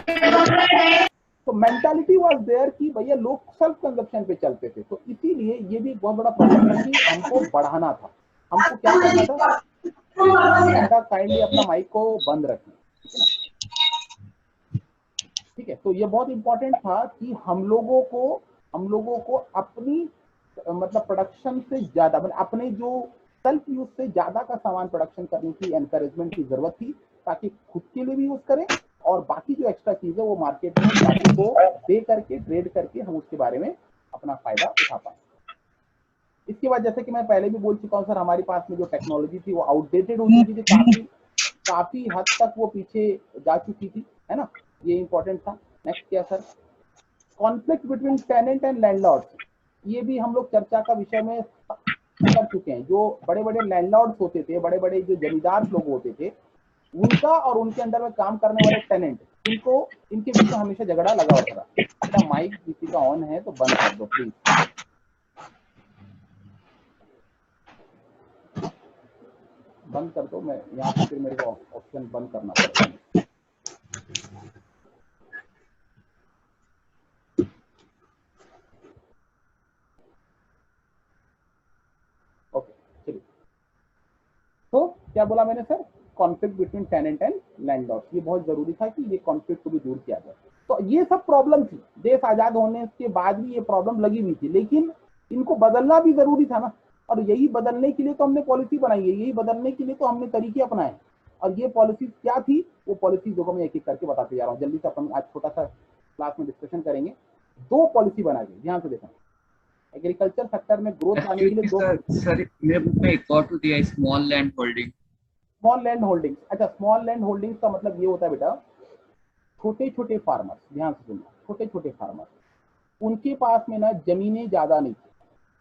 तो मेंटालिटी वाज देयर कि भैया लोग सेल्फ कंजप्शन पे चलते थे। तो इसीलिए ये भी एक बहुत बड़ा प्रॉब्लम था कि हमको बढ़ाना था, हमको क्या करना था। बेटा काइंडली अपना माइक को बंद रखें, ठीक है ना? ठीक है, तो ये बहुत इंपॉर्टेंट था कि हम लोगों को अपनी मतलब प्रोडक्शन से ज्यादा, मतलब अपने जो सेल्फ यूज से ज्यादा का सामान प्रोडक्शन करने की एनकरेजमेंट की जरूरत थी, ताकि खुद के लिए भी यूज करें और बाकी जो एक्स्ट्रा चीज है वो मार्केट में बाकी को दे करके, ट्रेड करके हम उसके बारे में अपना फायदा उठा पाए। इसके बाद जैसे कि मैं पहले भी बोल चुका हूँ सर, हमारे पास में जो टेक्नोलॉजी थी वो आउटडेटेड हो चुकी थी, काफी हद तक वो पीछे जा चुकी थी, है ना? ये इंपॉर्टेंट था। नेक्स्ट क्या sir, conflict between tenant and landlords, ये भी हम लोग चर्चा का विषय में कर चुके हैं। जो बड़े बड़े लैंडलॉर्ड्स होते थे, बड़े बड़े जो जमींदार लोग होते थे, उनका और उनके अंडर में काम करने वाले टेनेंट, इनके बीच में हमेशा झगड़ा लगा होता था। बेटा माइक किसी का ऑन है तो बंद कर दो प्लीज, बंद कर दो। मैं यहाँ पे फिर मेरे को ऑप्शन बंद करना पड़ेगा। ओके चलिए, तो क्या बोला मैंने sir, conflict between tenant and landlord, ये बहुत जरूरी था कि ये कॉन्फ्लिक्ट को भी दूर किया जाए। तो ये सब प्रॉब्लम थी, देश आजाद होने के बाद भी ये प्रॉब्लम लगी हुई थी, लेकिन इनको बदलना भी जरूरी था ना। और यही बदलने के लिए तो हमने पॉलिसी बनाई है, यही बदलने के लिए तो हमने तरीके अपनाए। और ये पॉलिसी क्या थी, वो पॉलिसी जो मैं एक एक करके बताते जा रहा हूँ। जल्दी से अपन आज छोटा सा क्लास में डिस्कशन करेंगे। 2 पॉलिसी बनाई गई, ध्यान से देखना। एग्रीकल्चर सेक्टर में ग्रोथ लाने के लिए सर मेरे बुक में एक और दिया है, small land holding. Small land holdings, अच्छा स्मॉल लैंड होल्डिंग्स का मतलब ये होता है बेटा, छोटे छोटे फार्मर्स, ध्यान से सुनना, छोटे छोटे फार्मर्स, उनके पास में ना जमीनें ज्यादा नहीं थी।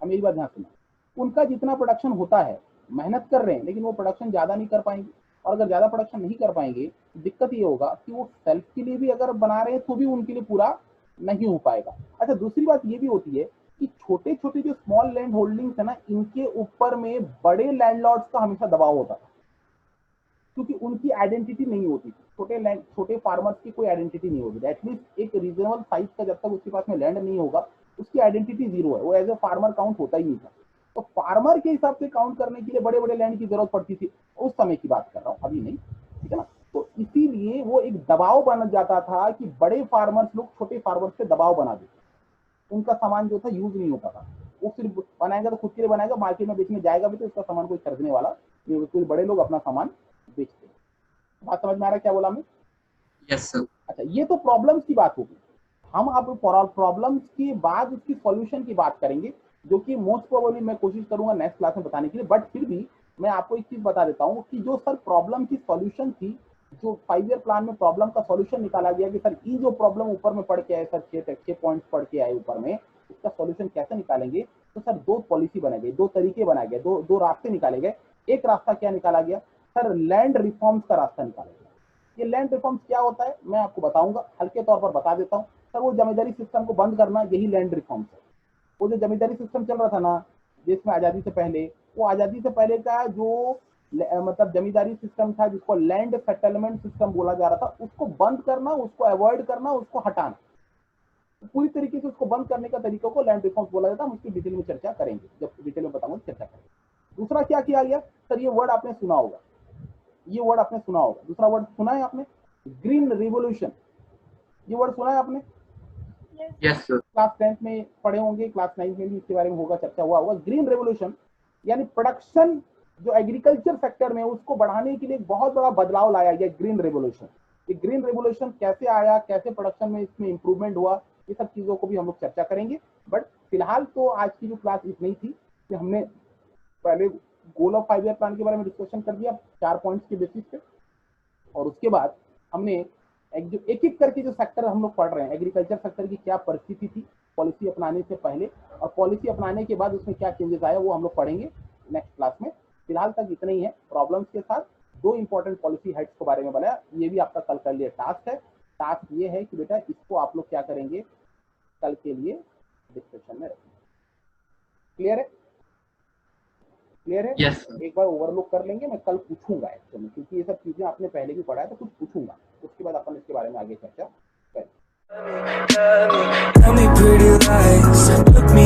अब मेरी बात ध्यान सुनना, उनका जितना प्रोडक्शन होता है, मेहनत कर रहे हैं लेकिन वो प्रोडक्शन ज्यादा नहीं कर पाएंगे। और अगर ज्यादा प्रोडक्शन नहीं कर पाएंगे तो दिक्कत ये होगा कि वो सेल्फ के लिए भी अगर बना रहे हैं तो भी उनके लिए पूरा नहीं हो पाएगा। अच्छा दूसरी बात ये भी होती है कि छोटे छोटे जो स्मॉल लैंड होल्डिंग्स है ना, इनके ऊपर में बड़े लैंडलॉर्ड्स का हमेशा दबाव होता था, क्योंकि उनकी आइडेंटिटी नहीं होती थी। छोटे फार्मर्स की कोई आइडेंटिटी नहीं होती। एटलीस्ट एक रीजनेबल साइज का जब तक उसके पास में लैंड नहीं होगा, उसकी आइडेंटिटी जीरो है, वो एज ए फार्मर काउंट होता ही नहीं था। तो फार्मर के हिसाब से काउंट करने के लिए बड़े बड़े लैंड की जरूरत पड़ती थी, उस समय की बात कर रहा हूँ, अभी नहीं, ठीक है ना? तो इसीलिए वो एक दबाव बन जाता था कि बड़े फार्मर्स लोग छोटे फार्मर्स पे दबाव बना देते, उनका सामान जो था यूज नहीं होता था। वो सिर्फ बनाएगा तो खुद के लिए बनाएगा, मार्केट में बेचने जाएगा भी तो उसका सामान कोई खरीदने वाला नहीं, कोई बड़े लोग अपना सामान बेचते हैं। बात समझ में आ रहा है क्या बोला मैं? Yes sir. अच्छा ये तो प्रॉब्लम्स की बात होगी। हम अब प्रॉब्लम्स के बाद उसकी सॉल्यूशन की बात करेंगे, जो कि मोस्ट प्रोबेबली मैं कोशिश करूंगा नेक्स्ट क्लास में बताने के लिए। बट फिर भी मैं आपको एक चीज बता देता हूँ कि जो सर प्रॉब्लम की सॉल्यूशन थी, जो 5 ईयर प्लान में प्रॉब्लम का सॉल्यूशन निकाला गया कि सर ये जो प्रॉब्लम ऊपर में पढ़ के आए सर, 6 पॉइंट्स पढ़ के आए ऊपर में, इसका सॉल्यूशन कैसे निकालेंगे? तो सर 2 पॉलिसी बनाई गई, 2 तरीके बनाए गए, दो रास्ते निकाले गए। एक रास्ता क्या निकाला गया सर, लैंड रिफॉर्म्स का रास्ता निकाला गया। ये लैंड रिफॉर्म्स क्या होता है मैं आपको बताऊंगा, हल्के तौर पर बता देता हूँ सर। वो जमींदारी सिस्टम को बंद करना, यही लैंड रिफॉर्म्स है। वो जो जमींदारी सिस्टम चल रहा था ना, देश में आज़ादी से पहले, वो आज़ादी से पहले का जो मतलब जमींदारी सिस्टम था जिसको लैंड सेटलमेंट सिस्टम बोला जा रहा था, उसको बंद करना, उसको अवॉइड करना, उसको हटाना, पूरी तरीके से उसको बंद करने का तरीका को लैंड रिफॉर्म्स बोला जाता है। हम उसकी डिटेल में चर्चा करेंगे, जब डिटेल में बताऊंगा चर्चा करेंगे। दूसरा क्या किया गया सर, ये वर्ड आपने सुना होगा, ये वर्ड आपने सुना होगा, दूसरा वर्ड सुना है आपने, ग्रीन रिवोल्यूशन, ये वर्ड सुना है आपने? Yes, sir. क्लास 10th में पढ़े होंगे, क्लास 9th में भी इसके बारे में होगा, चर्चा हुआ होगा। ग्रीन रेवोल्यूशन यानी प्रोडक्शन जो एग्रीकल्चर सेक्टर में उसको बढ़ाने के लिए बहुत बड़ा बदलाव लाया गया, ग्रीन रेवोल्यूशन। ये ग्रीन रेवोल्यूशन कैसे आया, कैसे प्रोडक्शन में इसमें इंप्रूवमेंट हुआ, ये सब चीजों को भी हम लोग चर्चा करेंगे। बट फिलहाल तो आज की जो क्लास इतनी थी कि हमने पहले गोल ऑफ 5 ईयर प्लान के बारे में डिस्कशन कर दिया 4 पॉइंट्स के बेसिस पे, और उसके बाद हमने एक एक करके जो सेक्टर हम लोग पढ़ रहे हैं, एग्रीकल्चर सेक्टर की क्या परिस्थिति थी पॉलिसी अपनाने से पहले और पॉलिसी अपनाने के बाद उसमें क्या चेंजेस आया, वो हम लोग पढ़ेंगे नेक्स्ट क्लास में। फिलहाल तक इतना ही है। प्रॉब्लम्स के साथ 2 इंपॉर्टेंट पॉलिसी हेड्स के बारे में बताया, ये भी आपका कल के लिए टास्क है। टास्क ये है कि बेटा इसको आप लोग क्या करेंगे, कल के लिए डिस्कशन में रखेंगे। क्लियर है? क्लियर है? Yes, sir. एक बार ओवरलुक कर लेंगे, मैं कल पूछूंगा एक्चुअली, क्योंकि ये सब चीजें आपने पहले भी पढ़ा है तो कुछ पूछूंगा, उसके बाद अपन इसके बारे में आगे चर्चा करें। Tell me pretty lies, look me